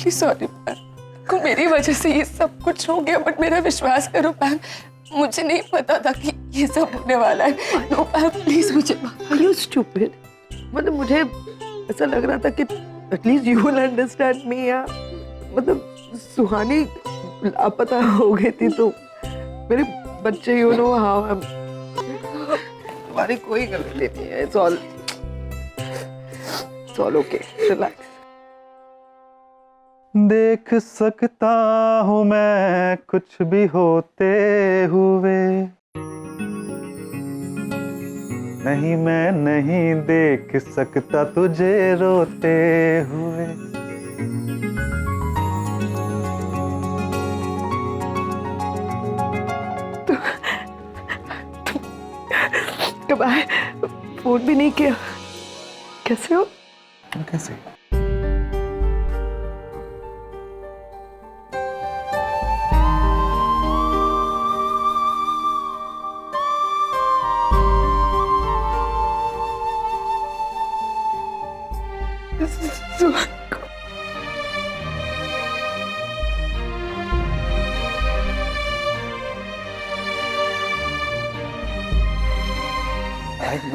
Sorry ma'am, को मेरी वजह से ये सब कुछ हो गया, बट मेरा विश्वास करो मैम, मुझे नहीं पता था कि ये सब होने वाला है। नो मैम प्लीज मुझे। Are you stupid? मतलब मुझे ऐसा लग रहा था कि at least you will understand me या मतलब सुहानी लापता हो गई थी तो मेरे बच्चे यू नो हाउ हमारी कोई गलती नहीं है। It's all okay, relax. देख सकता हूँ मैं कुछ भी होते हुए, नहीं मैं नहीं देख सकता तुझे रोते हुए। कब आए, फोन भी नहीं किया, कैसे हो? कैसे?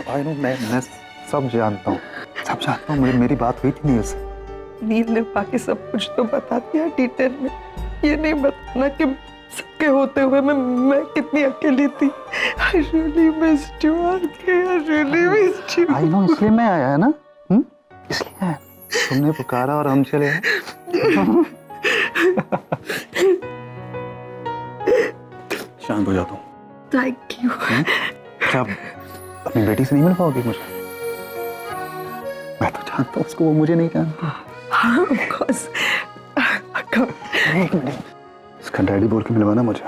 I know, मैं सब जानता हूँ, मेरी बात हुई थी नील से। नील ने बाकी सब कुछ तो बता दिया डिटेल में, ये नहीं बताना कि सबके होते हुए मैं कितनी अकेली थी। I really missed you, RK, I really missed you. I know, इसलिए मैं आया है ना, इसलिए आया। तुमने पुकारा और हम चले आए। शांत हो जाता हूँ। Thank you. क्या अपनी बेटी से नहीं मिल पाओगी मुझे? मैं तो जानता हूँ उसको, वो मुझे नहीं जानती। हाँ, of course. एक मिनट, इसका डैडी बोल के मिलवाना मुझे।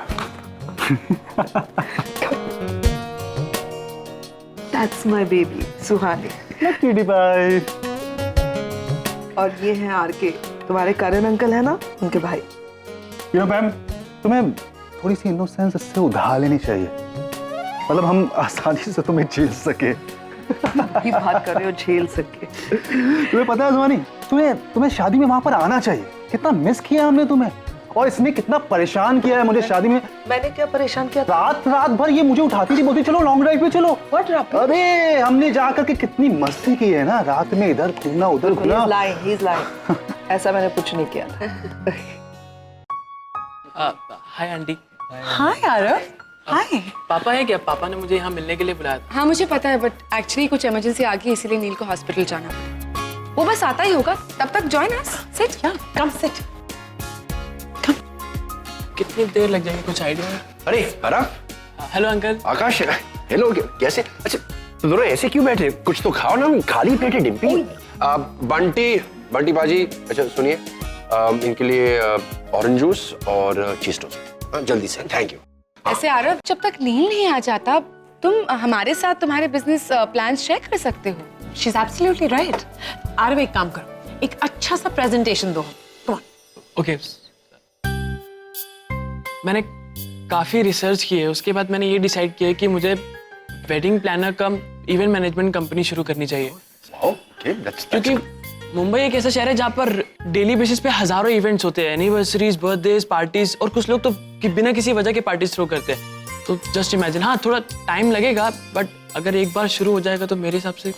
That's my baby, Suhani. Lucky bye. और ये हैं आरके, तुम्हारे करण अंकल है ना, उनके भाई। यू नो मैम, तुम्हें थोड़ी सी इनोसेंस इससे उधार लेनी चाहिए। मतलब हम आसानी से तुम्हें झेल सके। भी बात कर रहे हो झेल सके। तुम्हें पता है जुआनी, तुम्हें शादी में वहां पर आना चाहिए। कितना मिस किया हमने तुम्हें, और इसने कितना परेशान किया है मुझे शादी में। मैंने क्या परेशान किया? रात भर ये मुझे उठाती थी, बोलती चलो लॉन्ग ड्राइव पे चलो। What happened? अरे हमने जाकर के कितनी मस्ती की है ना, रात में इधर घूमना उधर घूमना। He's lying. ऐसा मैंने कुछ नहीं किया था। Hi aunty. Hi Aarav. Hi. पापा है क्या? पापा ने मुझे यहाँ मिलने के लिए बुलाया था। हाँ मुझे पता है, बट एक्चुअली कुछ इमरजेंसी आ गई, इसीलिए नील को हॉस्पिटल जाना पड़ा। वो बस आता ही होगा, तब तक join us. Sit, come sit. कितनी देर लग जाएगी, कुछ आइडिया है? अरे आराम। Hello uncle. आकाश, हेलो, कैसे? अच्छा तो दोनों ऐसे क्यों बैठे? कुछ तो खाओ ना, खाली पेट है डिम्पी। बंटी बाजी, अच्छा सुनिए, इनके लिए ऑरेंज जूस और चीज टोस्ट जल्दी से। Thank you. ऐसे आरव, जब तक नील नहीं आ जाता, तुम हमारे साथ तुम्हारे बिजनेस प्लान शेयर कर सकते हो। She's absolutely right. आरव एक काम करो, एक अच्छा सा प्रेजेंटेशन दो। ओके। मैंने काफी रिसर्च की है, उसके बाद मैंने ये डिसाइड किया कि मुझे वेडिंग प्लानर कम इवेंट मैनेजमेंट कंपनी शुरू करनी चाहिए। क्योंकि मुंबई एक ऐसा शहर है जहाँ पर डेली बेसिस पे हजारों इवेंट्स होते हैं, एनिवर्सरीज, बर्थडेज, पार्टीज, और कुछ लोग तो बिना किसी वजह के पार्टीज थ्रो करते हैं। तो जस्ट इमेजिन, हाँ थोड़ा टाइम लगेगा, बट अगर एक बार शुरू हो जाएगा तो मेरे हिसाब से।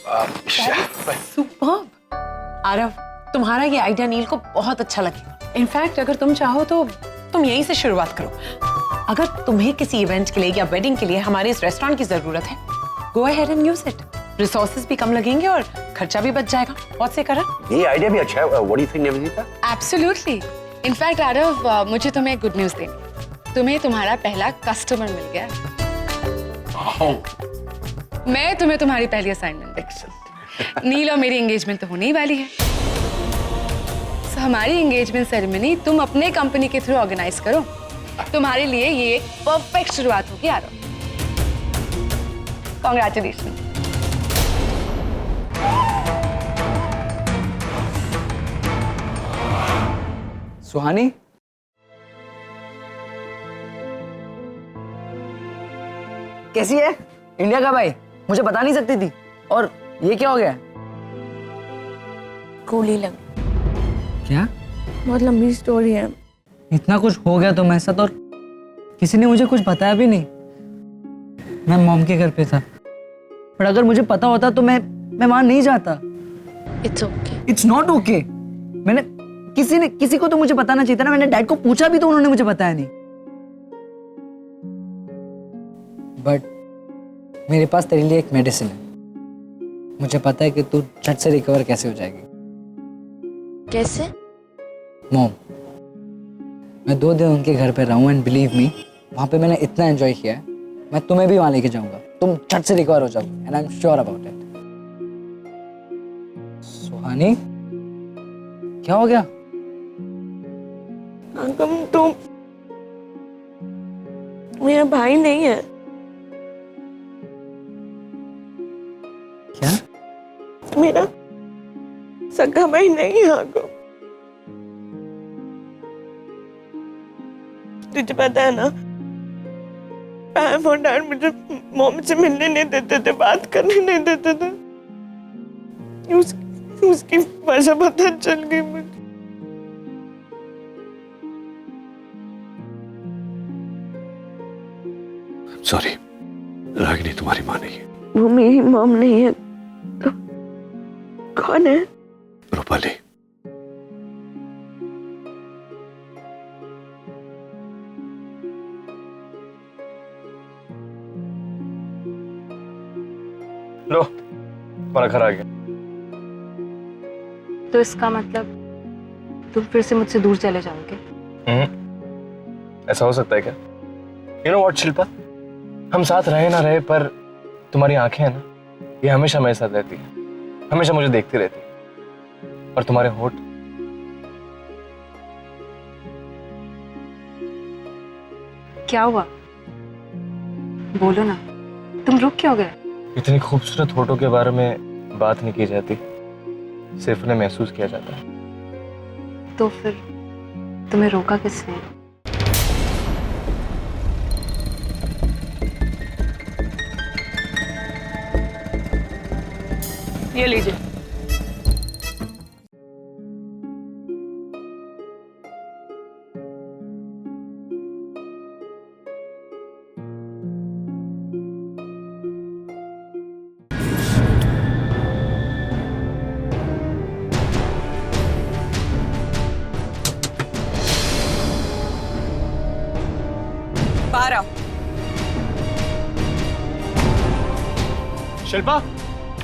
सुपर्ब। आरव, तुम्हारा ये आइडिया नील को बहुत अच्छा लगेगा। इनफैक्ट अगर तुम चाहो तो तुम यहीं से शुरुआत करो। अगर तुम्हें किसी इवेंट के लिए या वेडिंग के लिए हमारे इस रेस्टोरेंट की जरूरत है, go ahead and use it. Resources भी कम लगेंगे और खर्चा भी बच जाएगा। बहुत से करण, ये आइडिया भी अच्छा है। What do you think Nivedita? Absolutely. In fact Aarav, मुझे तुम्हें गुड न्यूज देनी। तुम्हें तुम्हारा पहला कस्टमर मिल गया है। मैं तुम्हें तुम्हारी पहली असाइनमेंट। एक्सेलेंट। नील और मेरी एंगेजमेंट तो होने ही वाली है। So, हमारी एंगेजमेंट सेरेमनी तुम अपने कंपनी के थ्रू ऑर्गेनाइज करो। तुम्हारे लिए ये एक परफेक्ट शुरुआत होगी आरव। कांग्रेचुलेशन। सुहानी, कैसी है? इंडिया का भाई, मुझे बता नहीं सकती थी। और ये क्या हो गया? गोली लग। क्या? बहुत लंबी स्टोरी है। इतना कुछ हो गया तुम्हारे साथ और किसी ने मुझे कुछ बताया भी नहीं। मैं मॉम के घर पे था, पर अगर मुझे पता होता तो मैं वहां नहीं जाता। It's okay. It's not okay. मैंने किसी को तो मुझे बताना चाहिए था ना। मैंने डैड को पूछा भी तो उन्होंने मुझे बताया नहीं। बट मेरे पास तेरे लिए एक मेडिसिन है। मुझे पता है कि तू झट से रिकवर कैसे हो जाएगी। कैसे? मॉम, मैं 2 दिन उनके घर पे रहा हूँ एंड बिलीव मी, वहाँ पे मैंने इतना एंजॉय किया है। मैं तुम्हें भी वहाँ लेके जाऊंगा, तुम झट से रिकवर हो जाओगे and I am sure about it. Suhani, क्या हो गया? अंकल तुम मेरा भाई नहीं है। क्या? मेरा सगा भाई नहीं है अंकल। तुझे पता है ना, पैम और डैड मुझे मॉम से मिलने नहीं देते थे, बात करने नहीं देते थे। उसकी वजह पता चल गई मुझे। सॉरी, रागिनी तुम्हारी माँ नहीं है। वो मेरी मॉम नहीं है तो कौन है? रूपाली। लो, तुम्हारा घर आ गया। तो इसका मतलब तुम फिर से मुझसे दूर चले जाओगे? ऐसा हो सकता है क्या? यू नो व्हाट शिल्पा, हम साथ रहे ना रहे, पर तुम्हारी आंखें हैं ना, ये हमेशा मेरे साथ रहती है, हमेशा मुझे देखती रहती है। और तुम्हारे होठ, क्या हुआ? बोलो ना, तुम रुक क्यों गए? इतनी खूबसूरत होठों के बारे में बात नहीं की जाती, सिर्फ उन्हें महसूस किया जाता है। तो फिर तुम्हें रोका किसने? ये लीजिए। बाहर आओ। शिल्पा,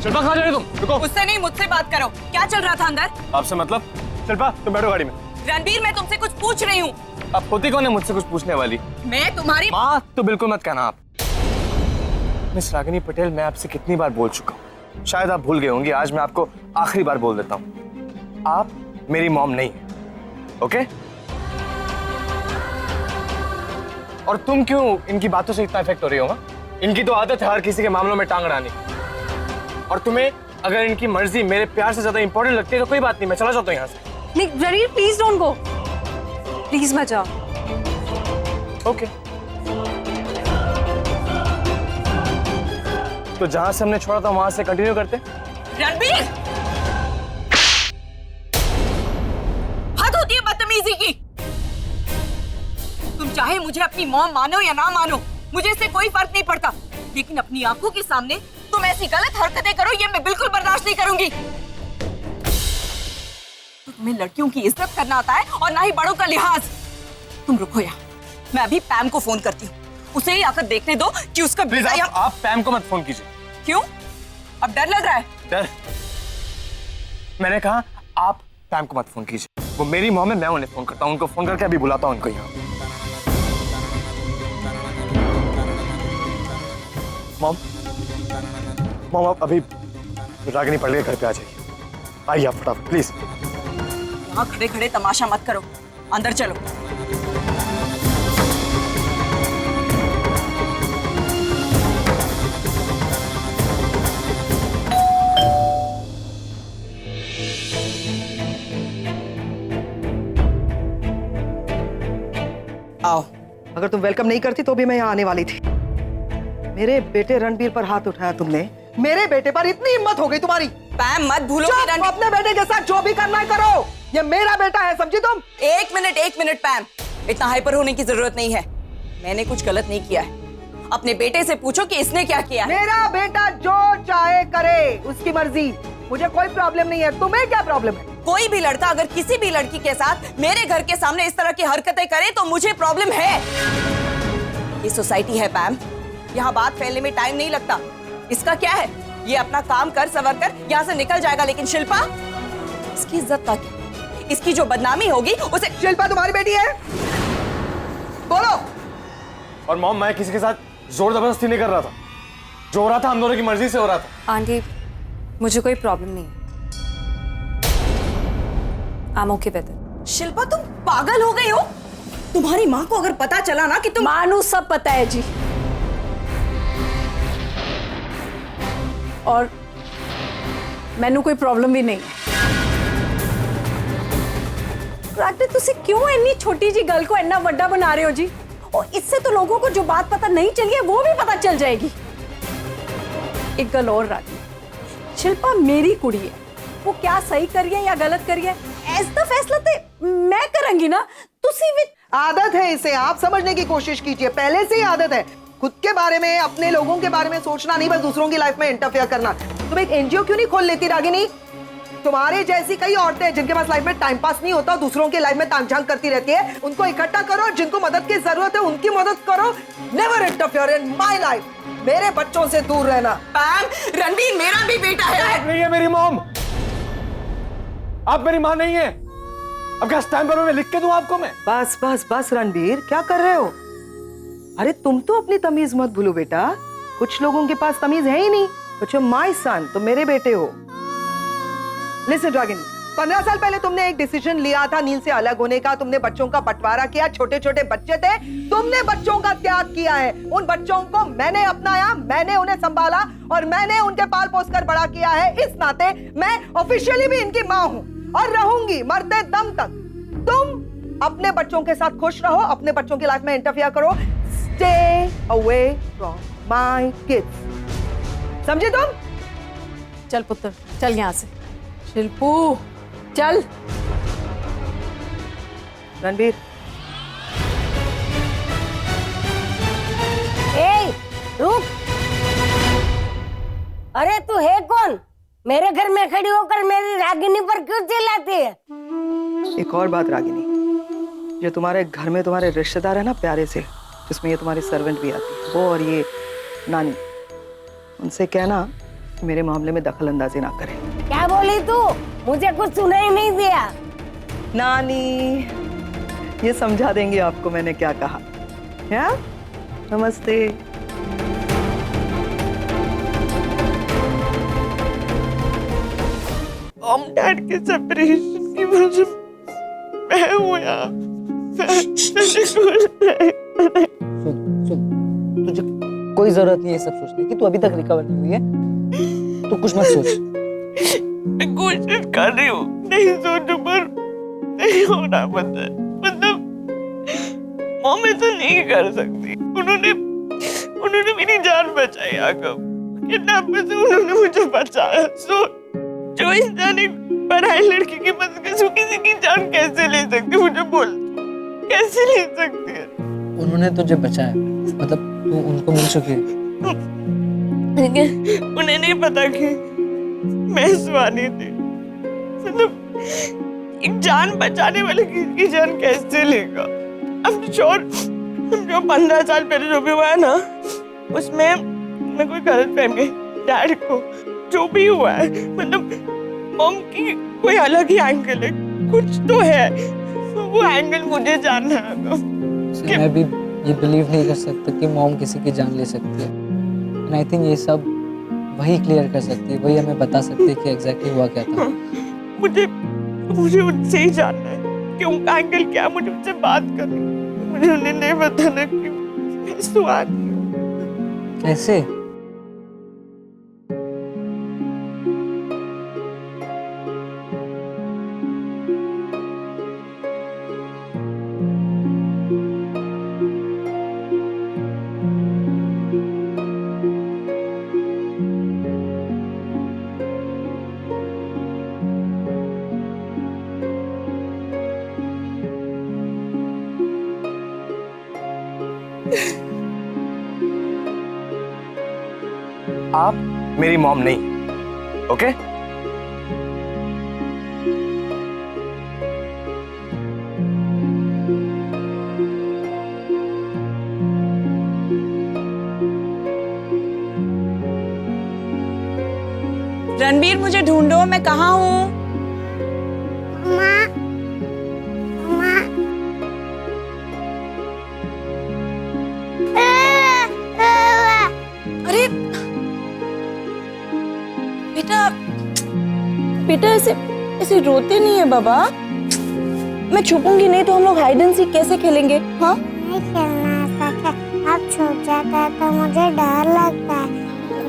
शिल्पा कहाँ जा रही हो तुम? रुको। उससे नहीं, मुझसे बात करो। क्या चल रहा था अंदर? आपसे मतलब? शिल्पा, तुम बैठो गाड़ी में। रणबीर, मैं तुमसे कुछ पूछ रही हूँ। अब होती कौन है मुझसे कुछ पूछने वाली? मैं तुम्हारी माँ तो बिल्कुल मत कहना आप। मिस रागिनी पटेल, मैं आपसे कितनी बार बोल चुका हूँ, शायद आप भूल गए होंगे। आज मैं आपको आखिरी बार बोल देता हूँ, आप मेरी मॉम नहीं है, ओके? और तुम क्यों इनकी बातों से इतना इफेक्ट हो रही हो? इनकी तो आदत है हर किसी के मामलों में टांग अड़ाने की। और तुम्हें अगर इनकी मर्जी मेरे प्यार से ज्यादा इंपॉर्टेंट लगती है तो कोई बात नहीं, मैं चला जाता हूँ यहाँ से। नहीं Ranveer, please don't go, please मत जाओ। ओके, तो जहां से हमने छोड़ा था वहां से कंटिन्यू करते। रणबीर, हद होती है बदतमीजी की। तुम चाहे मुझे अपनी मॉम मानो या ना मानो, मुझे इससे कोई फर्क नहीं पड़ता, लेकिन अपनी आंखों के सामने तुम ऐसी गलत हरकतें करो, ये मैं बिल्कुल बर्दाश्त नहीं करूंगी। तो तुम्हें लड़कियों की इज्जत करना आता है और ना ही बड़ों का लिहाज। तुम रुको यहाँ, मैं अभी पैम को फोन करती हूँ, उसे ही आकर देखने दो कि उसका प्लीज आप पैम को मत फोन कीजिए। क्यों? अब डर लग रहा है? डर? मैंने कहा आप पैम को मत फोन कीजिए, वो मेरी मॉम है, मैं उन्हें फोन करता हूँ, उनको फोन करके अभी बुलाता हूँ उनको यहाँ। मॉम, मॉम आप अभी रागिनी पटेल के घर पे आ जाइए, आइए आप फटाफट प्लीज। यहाँ खड़े खड़े तमाशा मत करो, अंदर चलो। आओ। अगर तुम वेलकम नहीं करती तो भी मैं यहाँ आने वाली थी। मेरे बेटे रणबीर पर हाथ उठाया तुमने, मेरे बेटे पर इतनी हिम्मत हो गई तुम्हारी। पैम मत भूलो कि चुप, अपने बेटे के साथ जो भी करना है करो। ये मेरा बेटा है, समझी तुम? एक मिनट पैम, इतना हाइपर होने की जरूरत नहीं है। मैंने कुछ गलत नहीं किया है। अपने बेटे से पूछो कि इसने क्या किया है। मेरा बेटा जो चाहे करे, उसकी मर्जी, मुझे कोई प्रॉब्लम नहीं है। तुम्हें क्या प्रॉब्लम है? कोई भी लड़का अगर किसी भी लड़की के साथ मेरे घर के सामने इस तरह की हरकतें करे तो मुझे प्रॉब्लम है। ये सोसाइटी है पैम, यहाँ बात फैलने में टाइम नहीं लगता। इसका क्या है, ये अपना काम कर सवर कर यहाँ से निकल जाएगा, लेकिन शिल्पा, इसकी इज्जत का क्या? इसकी जो बदनामी होगी उसे। शिल्पा तुम्हारी बेटी है? बोलो। और मॉम, मैं किसी के साथ जोर जबरदस्ती नहीं कर रहा था। जो हो रहा था हम दोनों की मर्जी से हो रहा था। आंटी, मुझे कोई प्रॉब्लम नहीं है। I'm okay with it। Shilpa, तुम पागल हो गई हो? तुम्हारी माँ को अगर पता चला ना कि तुम। मानू सब पता है जी, और मैनू कोई प्रॉब्लम भी नहीं है। राते तुसी क्यों इतनी छोटी जी गल को इतना बड़ा बना रहे हो जी? और इससे तो लोगों को जो बात पता नहीं चली है वो भी पता चल जाएगी। एक गल और राती, शिल्पा मेरी कुड़ी है, वो क्या सही करिए या गलत करिए ऐसा फैसला तो मैं करूंगी ना। तुसी भी आदत है इसे, आप समझने की कोशिश कीजिए। पहले से ही आदत है खुद के बारे में, अपने लोगों के बारे में सोचना नहीं, बस दूसरों की लाइफ में इंटरफेयर करना। तुम एक एनजीओ क्यों नहीं खोल लेती रागिनी? तुम्हारे जैसी कई औरतें हैं जिनके पास लाइफ में टाइम पास नहीं होता, दूसरों की लाइफ में तामझाम करती रहती है। उनको इकट्ठा करो, जिनको मदद की जरूरत है उनकी मदद करो। Never interfere in my life. मेरे बच्चों से दूर रहना। रणबीर मेरा भी बेटा है। नहीं है मेरी मॉम, आप मेरी माँ नहीं है। अब क्या स्टैम्प पेपर में लिख के दूं आपको मैं? बस बस बस रणबीर, क्या कर रहे हो? अरे तुम तो अपनी तमीज मत भूलो बेटा। कुछ लोगों के पास तमीज है ही नहीं। बच्चों, माय सन, तुम मेरे बेटे हो। लिसन ड्रैगन, 15 साल पहले तुमने एक डिसीजन लिया था नील से अलग होने का। तुमने बच्चों का बंटवारा किया, छोटे छोटे बच्चे थे, तुमने बच्चों का त्याग किया है। उन बच्चों को मैंने अपनाया, मैंने उन्हें संभाला और मैंने उनके पाल पोस कर बड़ा किया है। इस नाते मैं ऑफिशियली भी इनकी माँ हूँ और रहूंगी मरते दम तक। तुम अपने बच्चों के साथ खुश रहो, अपने बच्चों की लाइफ में इंटरफियर करो। Stay away from my kids, समझे तुम? चल पुत्र, चल यहाँ से। शिल्पू चल। रणबीर, रुक। अरे तू है कौन? मेरे घर में खड़ी होकर मेरी रागिनी पर क्यों चिल्लाती है? एक और बात रागिनी, जो तुम्हारे घर में तुम्हारे रिश्तेदार है ना प्यारे से, जिसमें ये तुम्हारी सर्वेंट भी आती है, वो और ये नानी, उनसे कहना मेरे मामले में दखल अंदाजी ना करें। क्या बोली तू? मुझे कुछ सुनाई नहीं दिया। नानी ये समझा देंगे आपको मैंने क्या कहा। या? नमस्ते। मॉम डैड के सेपरेशन की वजह मैं हूँ यहाँ। सुन, तुझे कोई जरूरत नहीं है सब सोचने की। तू अभी तक रिकवर नहीं हुई है, तो कुछ मत सोच। मैं कोशिश कर रही हूँ, नहीं सोचूं पर नहीं हो रहा। मतलब मॉम ऐसा नहीं कर सकती। उन्होंने मेरी जान बचाई। आगम किडनैपर से उन्होंने मुझे बचाया। सो जो इंसान एक पराई लड़की की मदद कर किसी की जान कैसे ले सकती? मुझे बोल, कैसे ले सकती है? उन्होंने तुझे बचाया, मतलब तू उनको मिल चुकी है। उन्हें नहीं पता कि मैं सुहानी थी। मतलब एक जान बचाने वाले की जान कैसे लेगा? अब श्योर, जो 15 साल पहले जो भी हुआ है ना, उसमें मैं कोई गलत फहमी डैड को जो भी हुआ है, मतलब मॉम की कोई अलग ही एंगल है, कुछ तो है। वो एंगल मुझे जानना है। मैं भी ये बिलीव नहीं कर सकता कि मॉम किसी की जान ले सकती है। एंड आई थिंक ये सब वही क्लियर कर सकती है, वही हमें बता सकती है कि एग्जैक्टली हुआ क्या था। मुझे उनसे ही जानना है कि उनका एंगल क्या, मुझे उनसे बात करनी। मुझे उन्हें नहीं बताना कि मैं सुहानी हूँ। कैसे? आप मेरी मॉम नहीं, ओके? रणबीर, मुझे ढूंढो, मैं कहाँ हूँ? माँ, माँ। अरे बेटा, बेटा ऐसे ऐसे रोते नहीं है बाबा। मैं छुपूंगी नहीं तो हम लोग हाइड एंड सीक कैसे खेलेंगे? हाँ, नहीं खेलना आता है। आप छुप जाता है तो मुझे डर लगता है,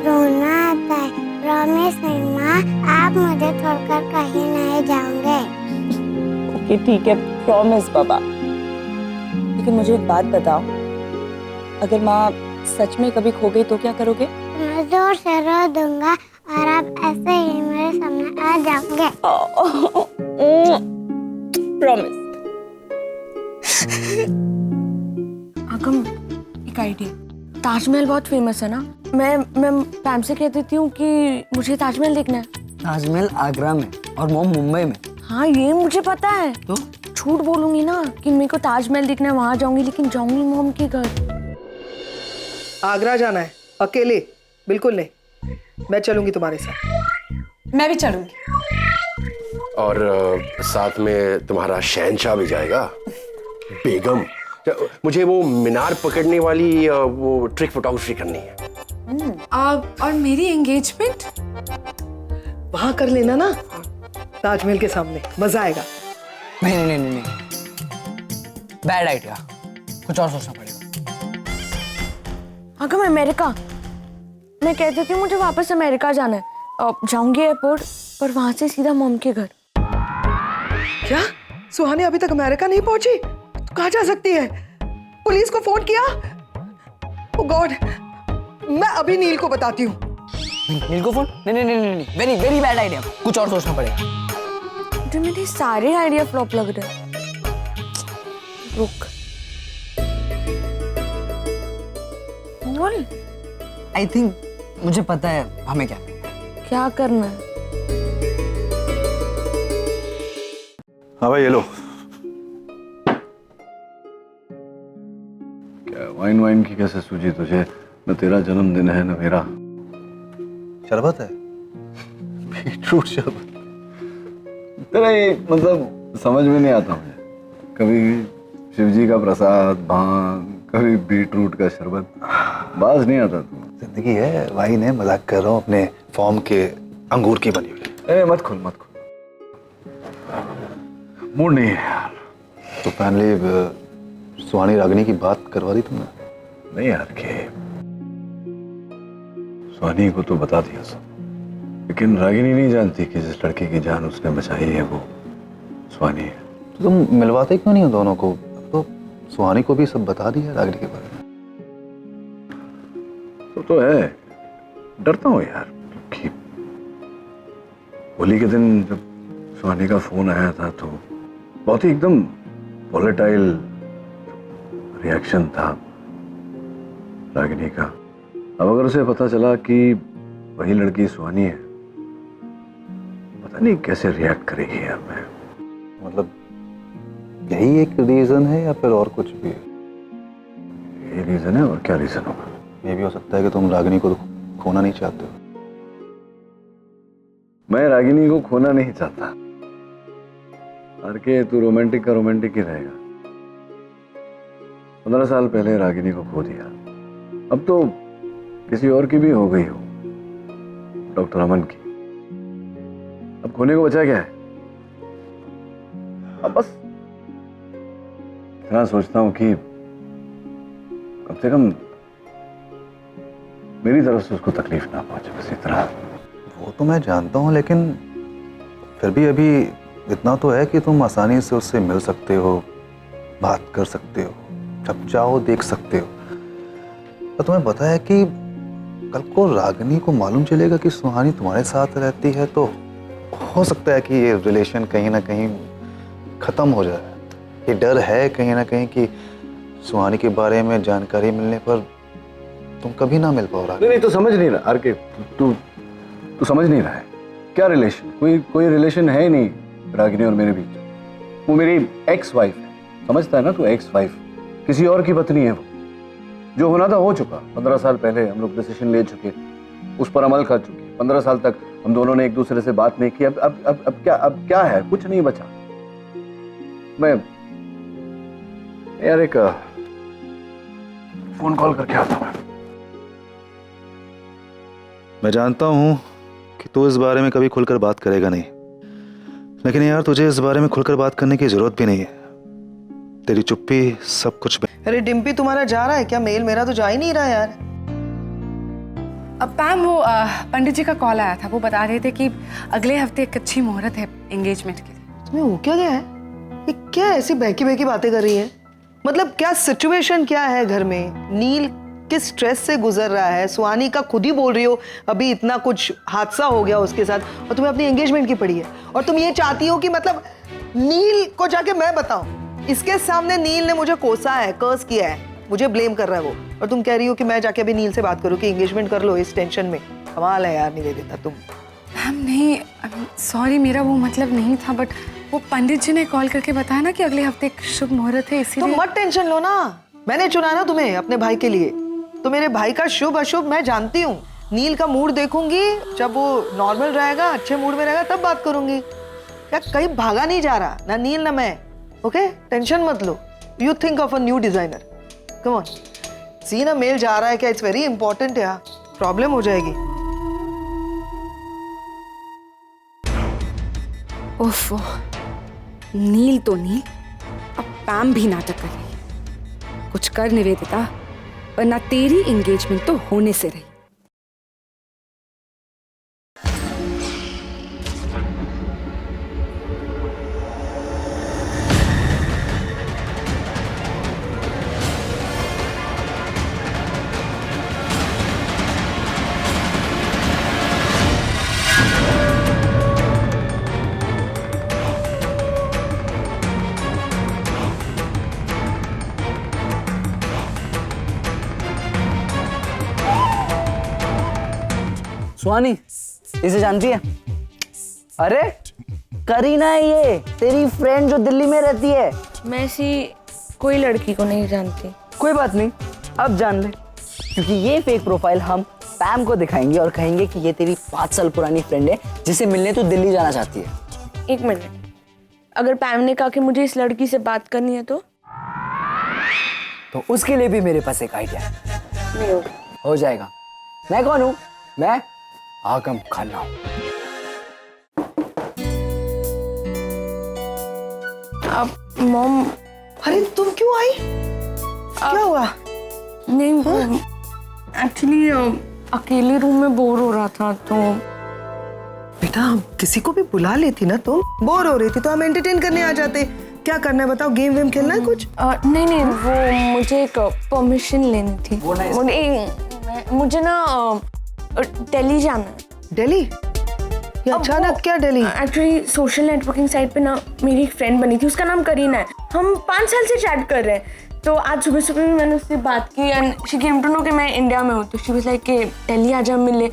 रोना आता है। प्रॉमिस नहीं माँ, आप मुझे छोड़कर कहीं नहीं जाओगे। ओके ठीक है, प्रॉमिस बाबा। लेकिन मुझे एक बात बताओ, अगर माँ सच में कभी खो गई तो क्या करोगे? मैं जोर से रो दूंगा और आप ऐसे ही मेरे सामने आ जाओगे। प्रॉमिस। अगम, एक आइडिया। ताजमहल बहुत फेमस है ना, मैं पैम से कह देती हूँ कि मुझे ताजमहल देखना है। ताजमहल आगरा में और मोम मुंबई में। हाँ ये मुझे पता है, तो झूठ बोलूंगी ना कि मेरे को ताजमहल देखना है, वहां जाऊंगी, लेकिन जाऊंगी मोम के घर। आगरा जाना है अकेले? बिल्कुल नहीं, मैं चलूंगी तुम्हारे साथ। मैं भी चलूंगी। और साथ में तुम्हारा शहंशाह भी जाएगा, बेगम। मुझे वो मीनार पकड़ने वाली वो ट्रिक फोटोग्राफी करनी है। और मेरी एंगेजमेंट वहां कर लेना ना, ताजमहल के सामने, मजा आएगा। नहीं नहीं नहीं नहीं, बैड आइडिया, कुछ और सोचना पड़ेगा। अगम, अमेरिका, मैं कह देती हूँ मुझे वापस अमेरिका जाना है। जाऊंगी एयरपोर्ट पर वहां से सीधा मॉम के घर। क्या सुहानी अभी तक अमेरिका नहीं पहुंची? तो कहाँ जा सकती है? पुलिस को फोन किया? ओह गॉड, मैं अभी नील को बताती हूँ। नील को फोन? नहीं नहीं नहीं नहीं, वेरी वेरी बैड आइडिया, कुछ और सोचना पड़ेगा। मुझे मेरे सारे आइडिया फ्लॉप लग रहे हैं। रुक, बोल। आई थिंक मुझे पता है हमें क्या करना है। क्या करना है? हाँ भाई, ये लो। क्या वाइन वाइन की कैसे सूझी तुझे? न तेरा जन्मदिन है न मेरा। शरबत है, बीटरूट शरबत। तेरा ये मतलब समझ में नहीं आता मुझे। कभी शिवजी का प्रसाद भांग, कभी बीटरूट का शरबत, बाज नहीं आता तू। जिंदगी है, वाइन है, मजाक कर रहा हूँ, अपने फॉर्म के अंगूर की बनी हुई। मत खोल मत खोल, मूड नहीं है यार। तो फाइनली सुहानी रागिनी की बात करवा दी तुमने? नहीं यार, के सुहानी को तो बता दिया सब, लेकिन रागिनी नहीं जानती कि जिस लड़की की जान उसने बचाई है वो सुहानी है। तो तुम मिलवाते क्यों नहीं हो दोनों को? तो सुहानी को भी सब बता दिया रागिनी के बारे में। तो है, डरता हूँ यार, क्योंकि होली के दिन जब सुहानी का फोन आया था तो बहुत ही एकदम वॉलेटाइल रिएक्शन था रागिनी का। अब अगर उसे पता चला कि वही लड़की सुहानी है, पता नहीं कैसे रिएक्ट करेगी यार। मैं मतलब यही एक रीजन है या फिर और कुछ भी है? ये रीजन है, और क्या रीजन होगा? ये भी हो सकता है कि तुम रागिनी को खोना नहीं चाहते हो। मैं रागिनी को खोना नहीं चाहता। और के तू रोमांटिक का रोमांटिक ही रहेगा। 15 साल पहले रागिनी को खो दिया, अब तो किसी और की भी हो गई हो, डॉक्टर अमन की। अब खोने को बचा क्या है? अब बस इतना सोचता हूं कि कम से कम मेरी तरफ से उसको तकलीफ ना पहुंचे, बस इतना। वो तो मैं जानता हूँ, लेकिन फिर भी अभी इतना तो है कि तुम आसानी से उससे मिल सकते हो, बात कर सकते हो, जब चाहो देख सकते हो। तो तुम्हें पता है कि कल को रागिनी को मालूम चलेगा कि सुहानी तुम्हारे साथ रहती है, तो हो सकता है कि ये रिलेशन कहीं ना कहीं खत्म हो जाए। ये डर है कहीं ना कहीं कि सुहानी के बारे में जानकारी मिलने पर तुम कभी ना मिल पाओ रागिनी। नहीं तो समझ नहीं रहा आरके, तू समझ नहीं रहा है क्या रिलेशन? कोई रिलेशन है ही नहीं रागिनी और मेरे बीच। वो मेरी एक्स वाइफ है, समझता है ना तू? एक्स वाइफ, किसी और की पत्नी है वो। जो होना था हो चुका। 15 साल पहले हम लोग डिसीजन ले चुके, उस पर अमल कर चुके। 15 साल तक हम दोनों ने एक दूसरे से बात नहीं की। अब क्या है? कुछ नहीं बचा। मैं यार एक फोन कॉल करके आता हूँ। मैं जानता हूं कि तू इस बारे में कभी खुलकर बात करेगा नहीं, लेकिन यार तुझे इस बारे में खुलकर बात करने की जरूरत भी नहीं है। तेरी चुप्पी सब कुछ। अरे डिम्पी, तुम्हारा जा रहा है क्या मेल? मेरा तो जा ही नहीं रहा यार। अब पैम, वो पंडित जी का कॉल आया था। वो बता रहे थे कि अगले हफ्ते एक अच्छी मुहूर्त है एंगेजमेंट के लिए। तुम्हें हो क्या गया है? ये क्या ऐसी बहकी बहकी बातें कर रही है? मतलब क्या सिचुएशन क्या है घर में? नील किस स्ट्रेस से गुजर रहा है? सुहानी का खुद ही बोल रही हो अभी इतना कुछ हादसा हो गया उसके साथ, और तुम्हें अपनी एंगेजमेंट की पड़ी है। और तुम ये चाहती हो कि मतलब नील को जाके मैं बताऊं? इसके सामने नील ने मुझे कोसा है, कर्स किया है, मुझे ब्लेम कर रहा है वो, और तुम कह रही हो कि मैं जाके अभी नील से बात करूं कि एंगेजमेंट कर लो इस टेंशन में। कमाल है यार निवेदिता तुम। हम नहीं, सॉरी, मेरा वो मतलब नहीं था, बट वो पंडित जी ने कॉल करके बताया ना कि अगले हफ्ते एक शुभ मुहूर्त है, इसीलिए। तुम मत टेंशन लो ना, मैंने चुना ना तुम्हें अपने भाई के लिए, तो मेरे भाई का शुभ अशुभ मैं जानती हूँ। नील का मूड देखूंगी, जब वो नॉर्मल रहेगा, अच्छे मूड में रहेगा, तब बात करूंगी। क्या कहीं भागा नहीं जा रहा, ना नील ना मैं। ओके, टेंशन मत लो। You think of a new designer. Come on, see ना मेल जा रहा है क्या? इट्स वेरी इंपॉर्टेंट यार, प्रॉब्लम हो जाएगी। ओफो, नील तो नील, अब पैम भी नाटक कर रही है। कुछ कर निवेदिता, वरना तेरी एंगेजमेंट तो होने से रही। सुहानी इसे जानती है? अरे करीना है ये, तेरी फ्रेंड जो दिल्ली में रहती है। मैं ऐसी कोई लड़की को नहीं जानती। कोई बात नहीं, अब जान ले, क्योंकि ये फेक प्रोफाइल हम पैम को दिखाएंगे और कहेंगे कि ये तेरी 5 साल पुरानी फ्रेंड है जिसे मिलने तू दिल्ली जाना चाहती है। 1 मिनट, अगर पैम ने कहा कि मुझे इस लड़की से बात करनी है तो उसके लिए भी मेरे पास एक आइडिया है। नहीं होगा। हो जाएगा। मैं कौन हूँ? मैं आगम खन्ना हूँ। अब मॉम। अरे तुम क्यों आई? क्या हुआ? नहीं, एक्चुअली अकेले रूम में बोर हो रहा था तो। बेटा हम किसी को भी बुला लेती ना, तुम बोर हो रही थी तो हम एंटरटेन करने आ जाते। क्या करना है बताओ? गेम वेम खेलना है कुछ? नहीं, वो मुझे एक परमिशन लेनी थी। मुझे ना दिल्ली जाना है। दिल्ली? ये अचानक क्या Delhi? Actually social networking site पे ना मेरी एक फ्रेंड बनी थी, उसका नाम करीना है। हम 5 साल से चैट कर रहे हैं, तो आज सुबह सुबह भी मैंने उससे बात की and she came to know कि मैं इंडिया में हूँ, तो शी वाज लाइक कि दिल्ली आ जा मिले।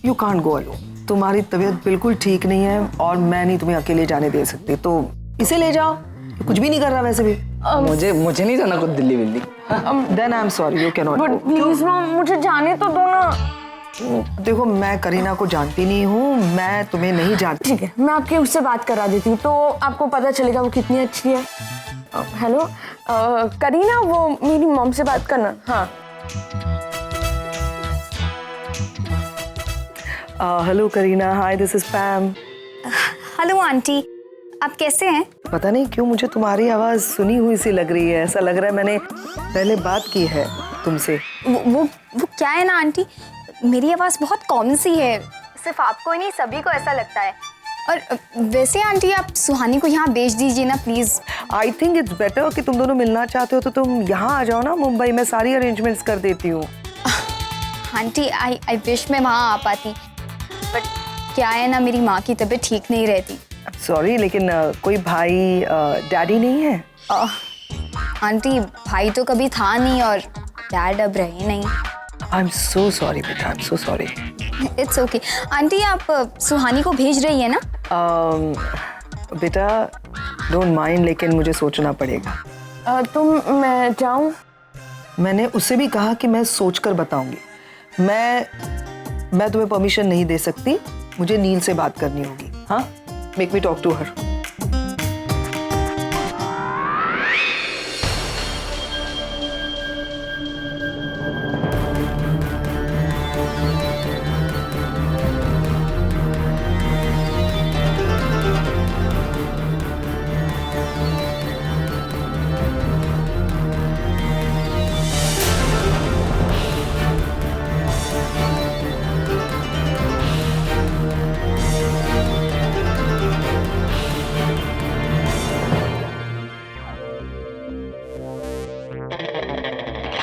You can't go alone. तुम्हारी तबीयत बिल्कुल ठीक नहीं है और मैं नहीं तुम्हें अकेले जाने दे सकती, तो इसे ले जाओ। कुछ भी नहीं कर रहा वैसे भी। मुझे नहीं जाना कुछ दिल्ली विल्ली। Then I am sorry, you can not. But please mom, मुझे जाने तो दो ना। देखो मैं करीना को जानती नहीं हूँ, मैं तुम्हें नहीं जानती। ठीक है, मैं आपके उससे बात करा देती हूँ तो आपको पता चलेगा वो कितनी अच्छी है। हेलो करीना, वो मेरी मॉम से बात करना। हाँ hello Kareena, hi this is पैम। Hello aunty, आप कैसे हैं? पता नहीं क्यों मुझे तुम्हारी आवाज सुनी हुई सी लग रही है, ऐसा लग रहा है मैंने पहले बात की है तुमसे। वो क्या है ना आंटी, मेरी आवाज बहुत कॉमन सी है, सिर्फ आपको ही नहीं सभी को ऐसा लगता है। और वैसे आंटी आप सुहानी को यहाँ भेज दीजिए ना please. I think it's better कि तुम दोनों मिलना चाहते हो तो तुम यहाँ आ जाओ ना मुंबई, में सारी अरेंजमेंट्स कर देती हूँ। आंटी आई विश मैं वहाँ आ पाती, बट क्या है ना मेरी माँ की तबीयत ठीक नहीं रहती। सॉरी, लेकिन कोई भाई डैडी नहीं है? आंटी भाई तो कभी था नहीं और डैड अब रहे नहीं। आई एम सो सॉरी बेटा, I am so sorry. It's okay. Aunty आप सुहानी को भेज रही है ना? बेटा डोंट माइंड, लेकिन मुझे सोचना पड़ेगा। मैं जाऊँ? मैंने उससे भी कहा कि मैं सोचकर बताऊंगी। मैं तुम्हें परमिशन नहीं दे सकती, मुझे नील से बात करनी होगी। हाँ, make me talk to her.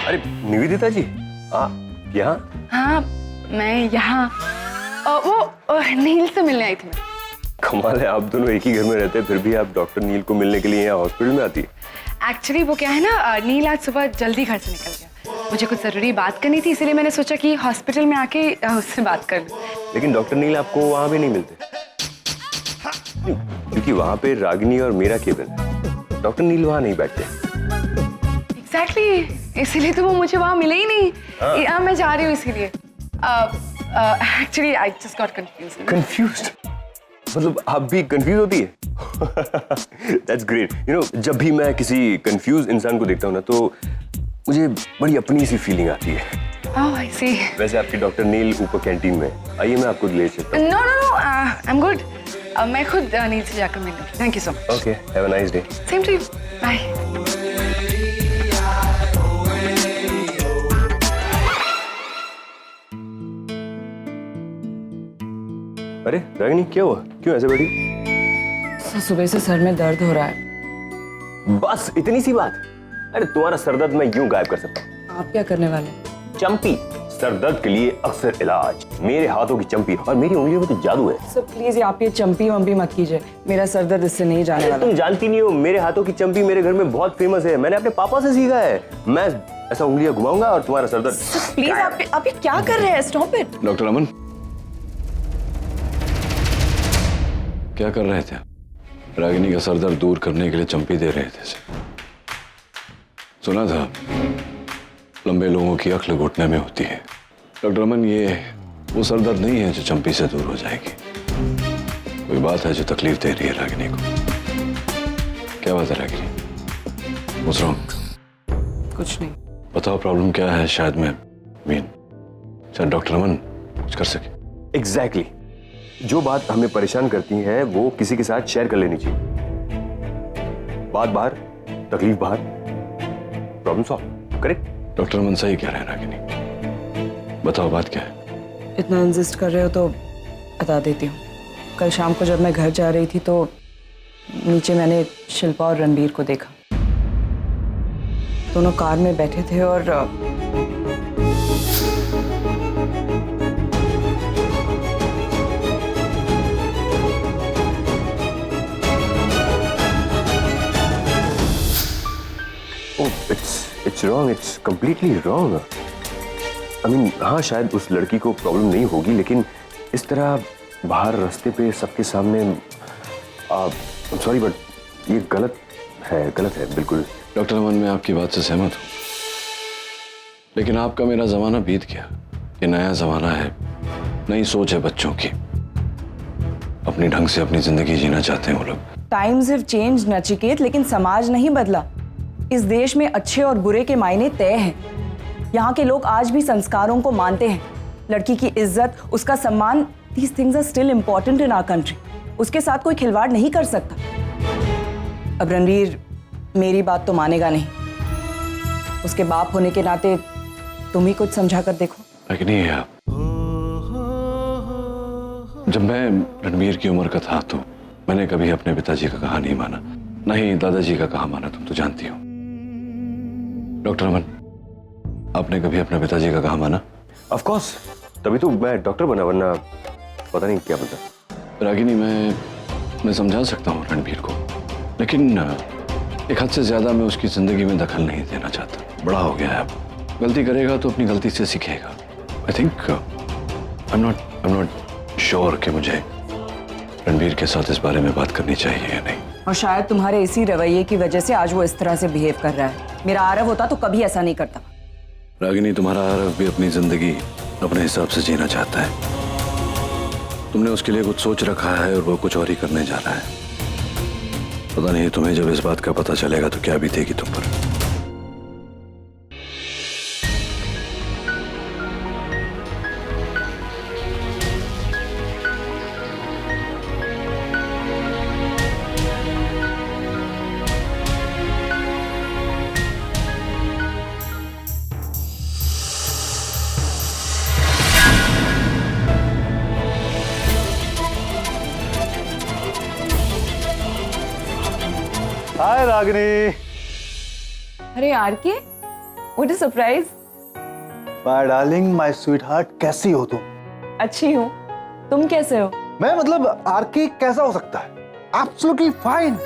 अरे निवेदिता जी, आप यहाँ? हाँ, मैं यहाँ वो नील से मिलने आई थी मैं। कमाल है, आप दोनों एक ही घर में रहते हैं, फिर भी आप डॉक्टर नील को मिलने के लिए यहाँ हॉस्पिटल में आती है। एक्चुअली वो क्या है ना, नील आज सुबह जल्दी घर से निकल गया। मुझे कुछ जरूरी बात करनी थी, इसीलिए मैंने सोचा कि हॉस्पिटल में आके उससे बात कर लूं। लेकिन डॉक्टर नील आपको वहाँ भी नहीं मिलते, क्योंकि वहाँ पे रागिनी और मेरा केबिन है। डॉक्टर नील वहाँ नहीं बैठते। एग्जैक्टली, इसीलिए तो वो मुझे वहाँ मिले ही नहीं। यहाँ मैं जा रही हूँ इसीलिए। Actually I just got confused. Confused? मतलब आप भी कंफ्यूज होती है? That's great. यू नो, जब भी मैं किसी कंफ्यूज इंसान को देखता हूँ ना, तो मुझे बड़ी अपनी सी फीलिंग आती है। ओह आई सी। वैसे आपकी डॉक्टर नील ऊपर कैंटीन में, आइए मैं आपको ले चलता हूँ। No no no, I am good. मैं खुद नील से जाकर मिलूंगी। Thank you so much. Okay, have a nice day. Same to you, bye. अरे रागिनी, क्या हुआ? क्यों ऐसे बैठी? सुबह से सर में दर्द हो रहा है। बस इतनी सी बात? अरे तुम्हारा सर दर्द मैं यूं गायब कर सकता हूँ। आप क्या करने वाले? चंपी, सर दर्द के लिए अक्सर इलाज। मेरे हाथों की चंपी और मेरी उंगलियों में तो जादू है। सर प्लीज आप ये चंपी वंपी मत कीजिए, मेरा सर दर्द इससे नहीं जाने वाला। तुम जानती नहीं हो, मेरे हाथों की चंपी मेरे घर में बहुत फेमस है। मैंने अपने पापा से सीखा है। मैं ऐसा उंगलियां घुमाऊंगा और तुम्हारा सर दर्द। प्लीज आप ये क्या कर रहे हैं? Stop it. डॉक्टर अमन, क्या कर रहे थे? रागिनी का सर दर्द दूर करने के लिए चंपी दे रहे थे। सुना था लंबे लोगों की अक्ल घुटने में होती है। डॉक्टर अमन, ये वो सर दर्द नहीं है जो चंपी से दूर हो जाएगी। कोई बात है जो तकलीफ दे रही है रागिनी को। क्या बात है रागिनी? What's wrong? कुछ नहीं। बताओ प्रॉब्लम क्या है? शायद डॉक्टर अमन कुछ कर सके। एग्जैक्टली। जो बात हमें परेशान करती है वो किसी के साथ शेयर कर लेनी चाहिए। बात बाहर, तकलीफ बाहर, प्रॉब्लम सॉल्व। करेक्ट? डॉक्टर अमन सही कह रहे हैं रागिनी। बताओ बात क्या है? इतना इंसिस्ट कर रहे हो तो बता देती हूँ। कल शाम को जब मैं घर जा रही थी तो नीचे मैंने शिल्पा और रणबीर को देखा। दोनों कार में बैठे थे और it's wrong, it's completely wrong. I mean, हाँ शायद उस लड़की को प्रॉब्लम नहीं होगी, लेकिन इस तरह बाहर रास्ते पे सबके सामने सॉरी बट ये गलत है बिल्कुल। डॉक्टर अमन, मैं आपकी बात से सहमत हूँ, लेकिन आपका मेरा जमाना बीत गया। ये नया जमाना है, नई सोच है बच्चों की। अपनी ढंग से अपनी जिंदगी जीना चाहते हैं वो लोग। टाइम्स हैव चेंज्ड नचिकेत, लेकिन समाज नहीं बदला। इस देश में अच्छे और बुरे के मायने तय हैं। यहाँ के लोग आज भी संस्कारों को मानते हैं। लड़की की इज्जत, उसका सम्मान, these things are still important in our country। उसके साथ कोई खिलवाड़ नहीं कर सकता। अब रणवीर मेरी बात तो मानेगा नहीं। उसके बाप होने के नाते तुम ही कुछ समझा कर देखो। लेकिन नहीं है, जब मैं रणवीर की उम्र का था तो मैंने कभी अपने पिताजी का कहा नहीं माना, नहीं दादाजी का कहा माना। तुम तो जानती हो। डॉक्टर अमन, आपने कभी अपने पिताजी का कहा माना? ऑफ कोर्स, तभी तो मैं डॉक्टर बना, वरना पता नहीं क्या बनता। रागिनी, मैं समझा सकता हूँ रणबीर को, लेकिन एक हद से ज्यादा मैं उसकी जिंदगी में दखल नहीं देना चाहता। बड़ा हो गया है अब, गलती करेगा तो अपनी गलती से सीखेगा। I think I am not sure कि मुझे रणवीर के साथ इस बारे में बात करनी चाहिए या नहीं। और शायद तुम्हारे इसी रवैये की वजह से आज वो इस तरह से बिहेव कर रहा है। मेरा आरव होता तो कभी ऐसा नहीं करता। रागिनी, तुम्हारा आरव भी अपनी जिंदगी अपने हिसाब से जीना चाहता है। तुमने उसके लिए कुछ सोच रखा है और वो कुछ और ही करने जा रहा है। पता नहीं तुम्हें जब इस बात का पता चलेगा तो क्या बीतेगी तुम पर। हाय रागिनी। अरे यार के what a surprise. My darling, my sweet heart, कैसी हो तुम? अच्छी हूँ, तुम कैसे हो? मैं मतलब आरके कैसा हो सकता है? Absolutely fine.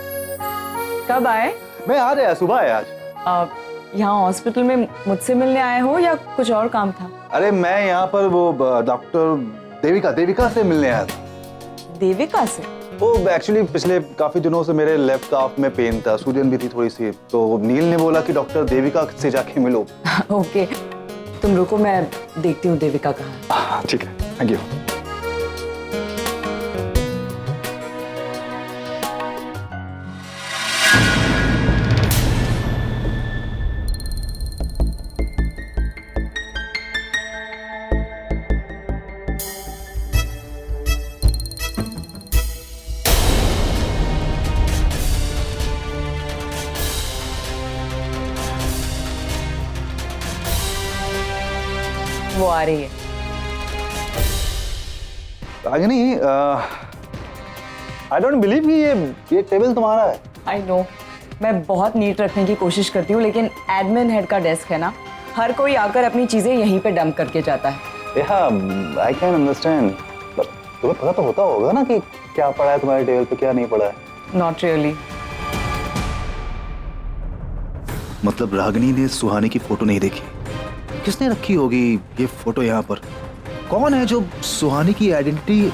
कब आए? मैं आ रहा, सुबह आया आज। यहाँ हॉस्पिटल में मुझसे मिलने आए हो या कुछ और काम था? अरे मैं यहाँ पर वो डॉक्टर देविका से मिलने आया था। देविका से? वो एक्चुअली पिछले काफी दिनों से मेरे लेफ्ट काफ में पेन था, सूजन भी थी थोड़ी सी, तो नील ने बोला कि डॉक्टर देविका से जाके मिलो। ओके, तुम रुको, मैं देखती हूँ देविका कहाँ। ठीक है, थैंक यू। वो आ रही है। रागिनी, आई डोंट बिलीव कि ये टेबल तुम्हारा है। आई नो, मैं बहुत नीट रखने की कोशिश करती हूँ, लेकिन एडमिन हेड का डेस्क है ना, हर कोई आकर अपनी चीजें यहीं पे डंप करके जाता है। आई कैन अंडरस्टैंड, बट तुम्हें पता तो होता होगा ना कि क्या पड़ा है तुम्हारे टेबल पे, क्या नहीं पड़ा है। Not really. मतलब रागिनी ने सुहानी की फोटो नहीं देखी? किसने रखी होगी ये फोटो यहाँ पर? कौन है जो सुहानी की आइडेंटिटी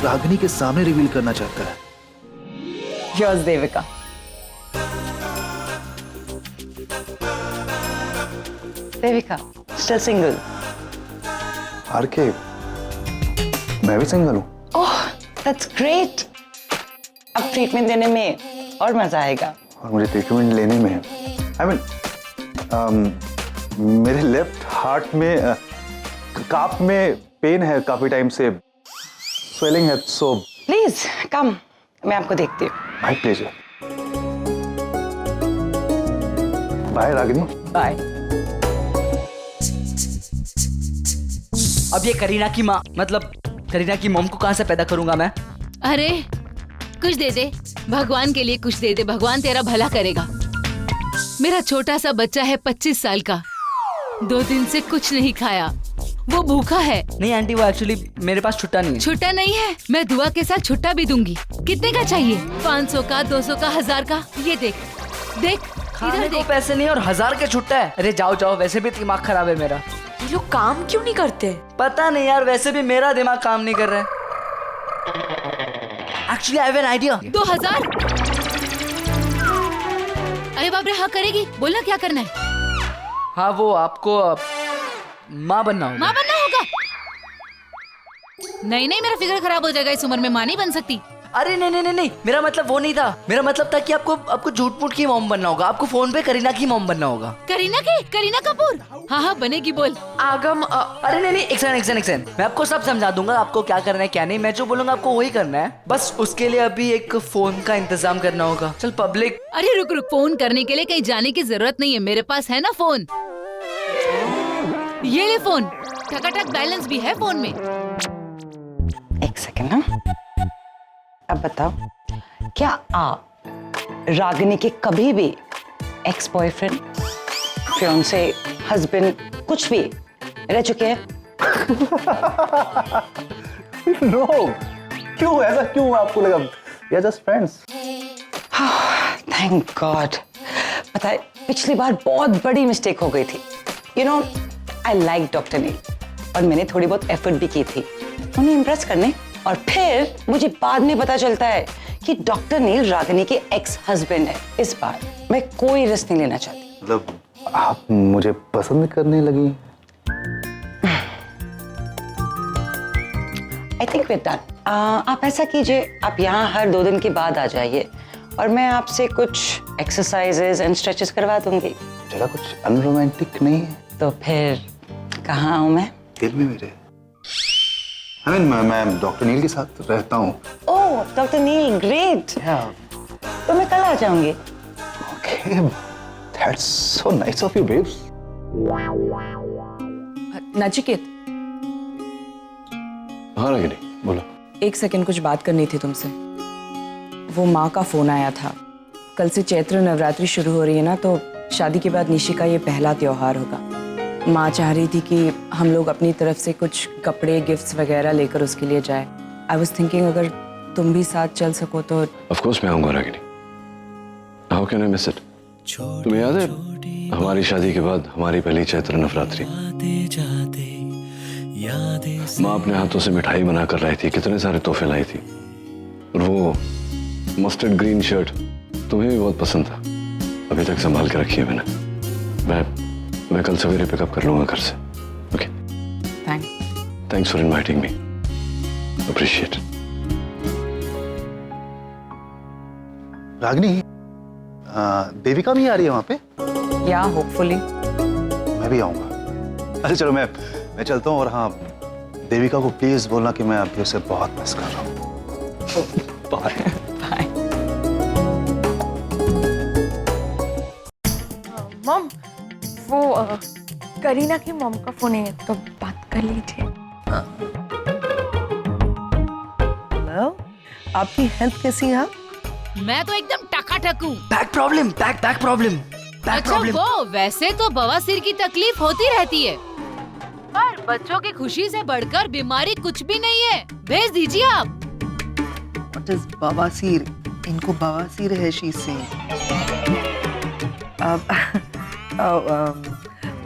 रागिनी के सामने रिवील करना चाहता है? Here's Devika. Devika, still single? RK, मैं भी सिंगल हूँ। ओह, that's great। अब ट्रीटमेंट देने में और मजा आएगा। और मुझे ट्रीटमेंट लेने में I mean, मेरे लेफ्ट हार्ट में काफ में पेन है काफी टाइम से, स्वेलिंग है, सो प्लीज कम, मैं आपको देखती हूँ। My pleasure. Bye Ragini. Bye. अब ये करीना की माँ, मतलब करीना की मॉम को कहाँ से पैदा करूंगा मैं? अरे कुछ दे दे, भगवान के लिए कुछ दे दे, भगवान तेरा भला करेगा। मेरा छोटा सा बच्चा है 25 साल का, 2 दिन से कुछ नहीं खाया, वो भूखा है। नहीं आंटी, वो एक्चुअली मेरे पास छुट्टा नहीं है। छुट्टा नहीं है? मैं दुआ के साथ छुट्टा भी दूंगी। कितने का चाहिए? 500 का, 200 का, 1000 का? ये देख देख, खाने को पैसे नहीं और 1000 के छुट्टा है। अरे जाओ जाओ, वैसे भी दिमाग खराब है मेरा। ये लोग काम क्यों नहीं करते? पता नहीं यार, वैसे भी मेरा दिमाग काम नहीं कर रहा है। Actually I have an idea. 2000? अरे बाप रे, हाँ करेगी, बोलना क्या करना है? हाँ, वो आपको माँ बनना होगा। माँ बनना होगा? नहीं नहीं, मेरा फिगर खराब हो जाएगा, इस उम्र में माँ नहीं बन सकती। अरे नहीं नहीं नहीं नहीं, मेरा मतलब वो नहीं था। मेरा मतलब था कि आपको झूठ मूठ की मॉम बनना होगा। आपको फोन पे करीना की मॉम बनना होगा। करीना की? करीना कपूर? हाँ हाँ बनेगी, बोल। आगम अरे नहीं नहीं, एक सेकंड, मैं आपको सब समझा दूंगा, आपको क्या करना है क्या नहीं। मैं जो बोलूंगा आपको वही करना है। बस उसके लिए अभी एक फोन का इंतजाम करना होगा। चल पब्लिक। अरे रुक रुक, फोन करने के लिए कहीं जाने की जरूरत नहीं है, मेरे पास है ना फोन। ये ले फोन, ठकाठक बैलेंस भी है फोन में। एक सेकंड ना, अब बताओ, क्या आप रागिनी के कभी भी एक्स बॉयफ्रेंड, फियांसे, हस्बैंड कुछ भी रह चुके हैं? नो, क्यों ऐसा क्यों आपको लगा? या जस्ट फ्रेंड्स? Thank God. पता है पिछली बार बहुत बड़ी मिस्टेक हो गई थी। You know I like doctor Neel और मैंने थोड़ी बहुत एफर्ट भी की थी उन्हें इम्प्रेस करने, और फिर मुझे बाद में पता चलता है कि डॉक्टर नील रागिनी के एक्स हस्बैंड है। इस बार मैं कोई रिस्क नहीं लेना चाहती। मतलब आप मुझे पसंद करने लगी? I think we're done. आप ऐसा कीजिए, आप यहाँ हर 2 दिन के बाद आ जाइए और मैं आपसे कुछ एक्सरसाइजेज एंड स्ट्रेचेस करवा दूंगी। जरा कुछ अनरोमांटिक नहीं है? तो फिर कहाँ हूँ मैं? दिल में मेरे। मैं डॉक्टर नील के साथ रहता हूँ। Oh doctor Neel, great. तो मैं कल आ जाऊंगी। Okay, that's so nice of you babes. Nachiket, हाँ रागिनी बोलो। एक सेकंड, कुछ बात करनी थी तुमसे। वो माँ का फोन आया था। कल से चैत्र नवरात्रि शुरू हो रही है ना, तो शादी के बाद निशी का ये पहला त्योहार होगा। माँ चाह रही थी कि हम लोग अपनी तरफ से कुछ कपड़े, गिफ्ट्स वगैरह लेकर उसके लिए जाए। आई वाज थिंकिंग अगर तुम भी साथ चल सको तो। ऑफ कोर्स मैं आऊंगा Ragini. How can I miss it? तुम्हें याद है हमारी शादी के बाद हमारी पहली चैत्र नवरात्रि? माँ अपने हाथों से मिठाई बनाकर लाई थी, कितने सारे तोहफे लाई थी, और वो मस्टर्ड ग्रीन शर्ट तुम्हें भी बहुत पसंद था। अभी तक संभाल के रखी है मैंने। मैं कल सवेरे पिकअप कर लूंगा घर से। Okay, thanks for inviting me, appreciate. Ragini, Devika भी आ रही है वहाँ पे? या होपफुली। मैं भी आऊंगा। अच्छा चलो मैं चलता हूँ। और हाँ, देविका को प्लीज बोलना कि मैं अभी उसे बहुत मिस कर रहा हूँ। बाय। मॉम, वो करीना की मॉम का फोन है, तो बात कर लीजिए। हेलो, आपकी हेल्थ कैसी है? मैं तो एकदम टकाटक हूँ। Back problem. अच्छा वो वैसे तो बवासीर की तकलीफ होती रहती है, पर बच्चों की खुशी से बढ़कर बीमारी कुछ भी नहीं है। भेज दीजिए आप। What is बवासीर? इनको बवासीर है शी से।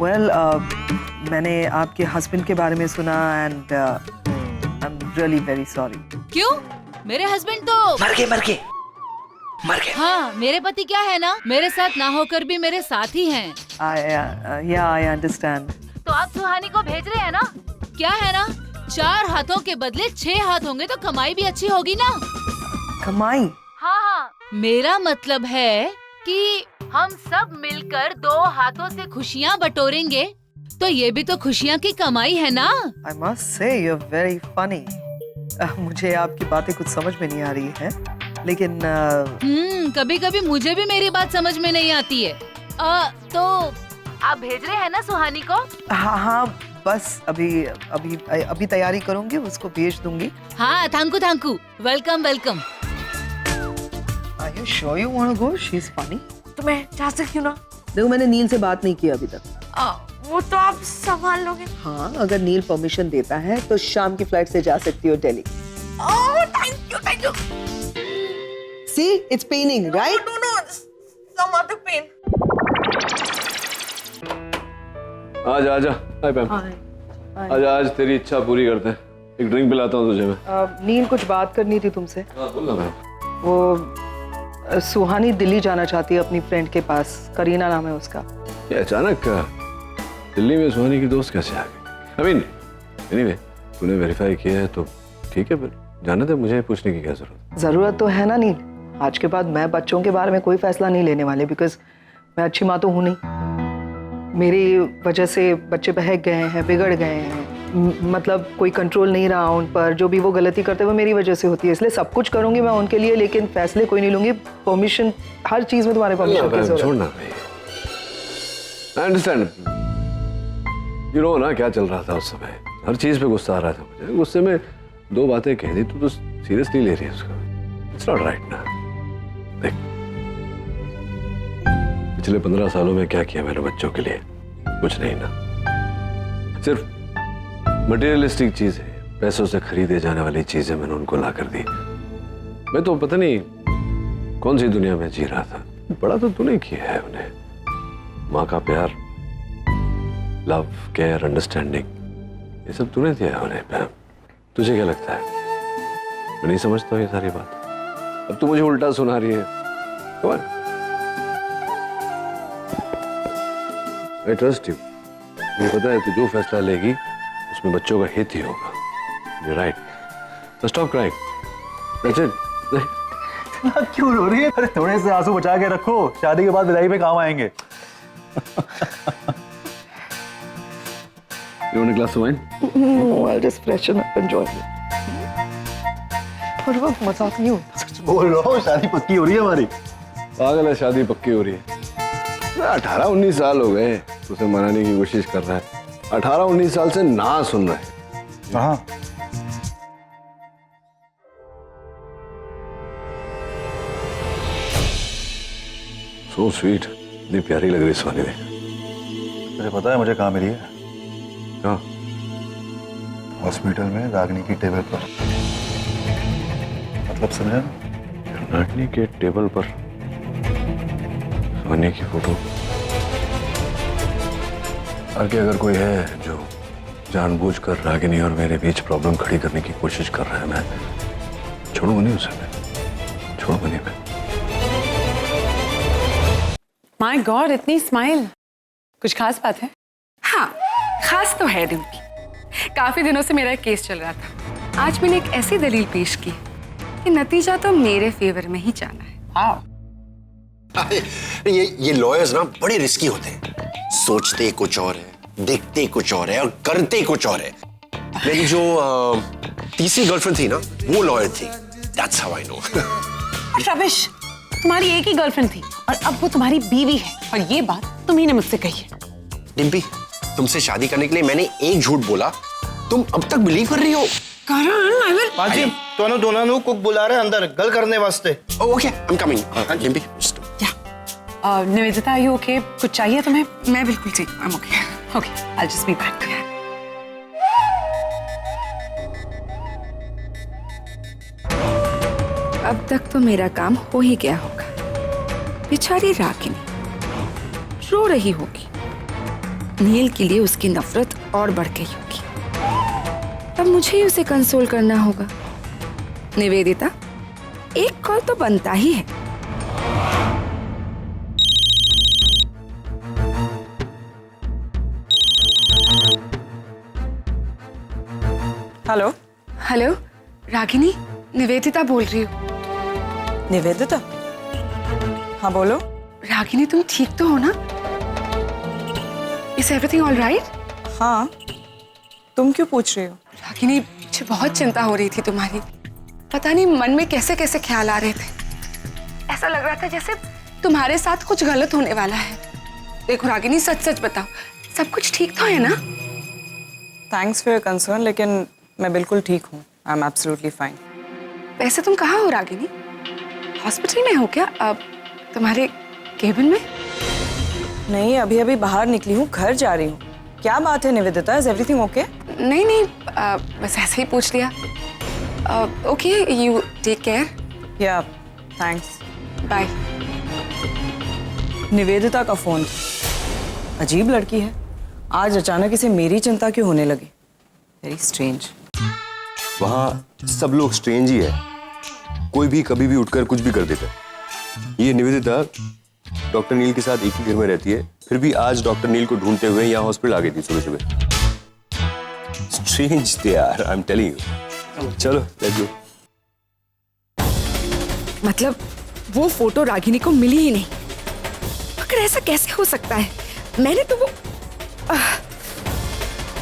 वेल, मैंने आपके हस्बैंड के बारे में सुना and I am really very sorry. क्यों? मेरे हस्बैंड तो मर गए। हाँ, मेरे पति क्या है ना, मेरे साथ ना होकर भी मेरे साथ ही हैं। I understand. तो आप सुहानी को भेज रहे हैं ना? क्या है ना, 4 हाथों के बदले 6 हाथ होंगे तो कमाई भी अच्छी होगी ना। कमाई? हाँ, मेरा मतलब है कि हम सब मिलकर 2 हाथों से खुशियाँ बटोरेंगे तो ये भी तो खुशियाँ की कमाई है ना। I must say you're very funny. मुझे आपकी बातें कुछ समझ में नहीं आ रही है, लेकिन कभी कभी मुझे भी मेरी बात समझ में नहीं आती है। तो आप भेज रहे हैं ना सुहानी को? हाँ, बस अभी तैयारी करूंगी, उसको भेज दूंगी। हाँ, thank you. Welcome. Are you sure you want to go? She's funny. तो मैं जा सकती हूँ ना? देखो, मैंने नील से बात नहीं की अभी तक। वो तो आप संभाल लोगे। हाँ, अगर नील परमिशन देता है तो शाम की फ्लाइट से जा सकती हो Delhi. Thank you. See, it's paining, right? No, some other pain. आजा। हाय पैम। आज तेरी इच्छा पूरी करते हैं। एक ड्रिंक पिलाता हूँ तुझे मैं। नील, कुछ बात करनी थी तुमसे। बोलना मैम। वो सुहानी दिल्ली जाना चाहती है अपनी फ्रेंड के पास। करीना नाम है उसका। ये अचानक दिल्ली में सुहानी की दोस्त कैसे आ गई? I mean, anyway, तूने वेरीफाई किया है तो ठीक है, फिर जाने दे, मुझे पूछने की क्या जरूरत तो है ना नील। आज के बाद मैं बच्चों के बारे में कोई फैसला नहीं लेने वाले, बिकॉज मैं अच्छी माँ तो हूँ नहीं। मेरी वजह से बच्चे बहक गए हैं, बिगड़ गए हैं, मतलब कोई कंट्रोल नहीं रहा उन पर। जो भी वो गलती करते वो मेरी वजह से होती है, इसलिए सब कुछ करूंगी मैं उनके लिए, लेकिन फैसले कोई नहीं लूंगी। परमिशन, हर चीज में तुम्हारे परमिशन की जरूरत है। छोड़ना भाई, आई अंडरस्टैंड। यू नो ना क्या चल रहा था उस समय, हर चीज पे गुस्सा आ रहा था मुझे। गुस्से में 2 बातें कह दी तो सीरियसली ले रही है उसको। इट्स नॉट राइट ना। देख, पिछले 15 सालों में क्या किया मैंने बच्चों के लिए? कुछ नहीं ना। सिर्फ मटेरियलिस्टिक चीजें, पैसों से खरीदे जाने वाली चीजें मैंने उनको ला कर दी। मैं तो पता नहीं कौन सी दुनिया में जी रहा था। बड़ा तो तूने किया है उन्हें। माँ का प्यार, लव, केयर, अंडरस्टैंडिंग, ये सब तूने दिया है उन्हें पैम। तुझे क्या लगता है मैं नहीं समझता हूँ ये सारी बात? अब तू मुझे उल्टा सुना रही है। Come on. I trust you. मुझे पता है तू जो फैसला लेगी उसमें बच्चों का हित ही होगा। You're right. So stop crying. That's it. क्यों रो रही है? अरे थोड़े से आंसू बचा के रखो, शादी के बाद विदाई में काम आएंगे। You want a glass of wine? No, I'll just freshen up and join you. और वो मजाक नहीं होता। सच बोल रहा हूँ, शादी पक्की हो रही है हमारी। पागल है, शादी पक्की हो रही है। 18-19 साल हो गए, उसे मनाने की कोशिश कर रहा है। 18-19 साल से ना सुन रहा है। हाँ। So sweet, इतनी प्यारी लग रही सुहानी ने। तुझे पता है मुझे कहाँ मिली है? कहाँ? हॉस्पिटल में रागनी की टेबल पर। मतलब समझा? रागनी के टेबल पर सुहानी की फोटो। आगे अगर कोई है जो जानबूझकर रागिनी और मेरे बीच प्रॉब्लम खड़ी करने की कोशिश कर रहा है, मैं छोड़ूंगा नहीं उसे। मैं छोड़ूंगा नहीं। मैं माय गॉड, इतनी स्माइल, कुछ खास बात है? हाँ, खास तो है डिम्पी। काफी दिनों से मेरा एक केस चल रहा था। आज मैंने एक ऐसी दलील पेश की कि नतीजा तो मेरे फेवर में ही जाना है। ये लॉयर्स ना बड़े रिस्की होते हैं। सोचते कुछ और है, देखते कुछ और है और करते कुछ और है। मेरी जो तीसरी गर्लफ्रेंड थी ना, वो लॉयर थी। That's how I know. Rubbish, तुम्हारी एक ही गर्लफ्रेंड थी और अब वो तुम्हारी बीवी है, और ये बात तुम्ही ने मुझसे कही है। डिम्पी, तुमसे शादी करने के लिए मैंने एक झूठ बोला, तुम अब तक बिलीव कर रही हो? करण, आई विल। पाजी, दोनों कुक बुला रहे हैं अंदर गल करने वास्ते। Okay, I am coming. Dimpy, Nivedita, you okay? कुछ चाहिए तुम्हें? मैं बिल्कुल ठीक, I am okay. Okay, I will just be back. अब तक तो मेरा काम हो ही गया होगा। बेचारी रागिनी रो रही होगी, नील के लिए उसकी नफरत और बढ़ गई होगी। अब मुझे ही उसे कंसोल करना होगा। निवेदिता, एक कॉल तो बनता ही है। हेलो। हेलो रागिनी, निवेदिता बोल रही हूँ। निवेदिता? हाँ बोलो। रागिनी, तुम ठीक तो हो ना? Is everything all right? हाँ, तुम क्यों पूछ रही हो? रागिनी, मुझे बहुत चिंता हो रही थी तुम्हारी। पता नहीं मन में कैसे कैसे ख्याल आ रहे थे। ऐसा लग रहा था जैसे तुम्हारे साथ कुछ गलत होने वाला है। देखो रागिनी, सच सच बताओ, सब कुछ ठीक तो है ना? थैंक्स फॉर योर कंसर्न, लेकिन मैं बिल्कुल ठीक हूँ। I am absolutely fine. वैसे तुम कहाँ हो रागिनी? हॉस्पिटल में हो क्या? अब तुम्हारे केबिन में? नहीं, अभी अभी बाहर निकली हूँ, घर जा रही हूँ। क्या बात है निवेदिता, इज एवरीथिंग ओके? नहीं नहीं, बस ऐसे ही पूछ लिया। Okay, you take care. Ya, thanks, bye. Nivedita का फोन। अजीब लड़की है, आज अचानक इसे मेरी चिंता क्यों होने लगी? Very strange. वहाँ सब लोग स्ट्रेंज ही है, कोई भी कभी भी उठकर कुछ भी कर देता है। ये निवेदिता डॉक्टर नील के साथ एक ही घर में रहती है, फिर भी आज डॉक्टर नील को ढूंढते हुए यहाँ हॉस्पिटल आ गई थी सुबह सुबह। स्ट्रेंज थे यार, आई एम टेलिंग यू। चलो लेट्स गो। मतलब वो फोटो रागिनी को मिली ही नहीं। अगर ऐसा कैसे हो सकता है? मैंने तो वो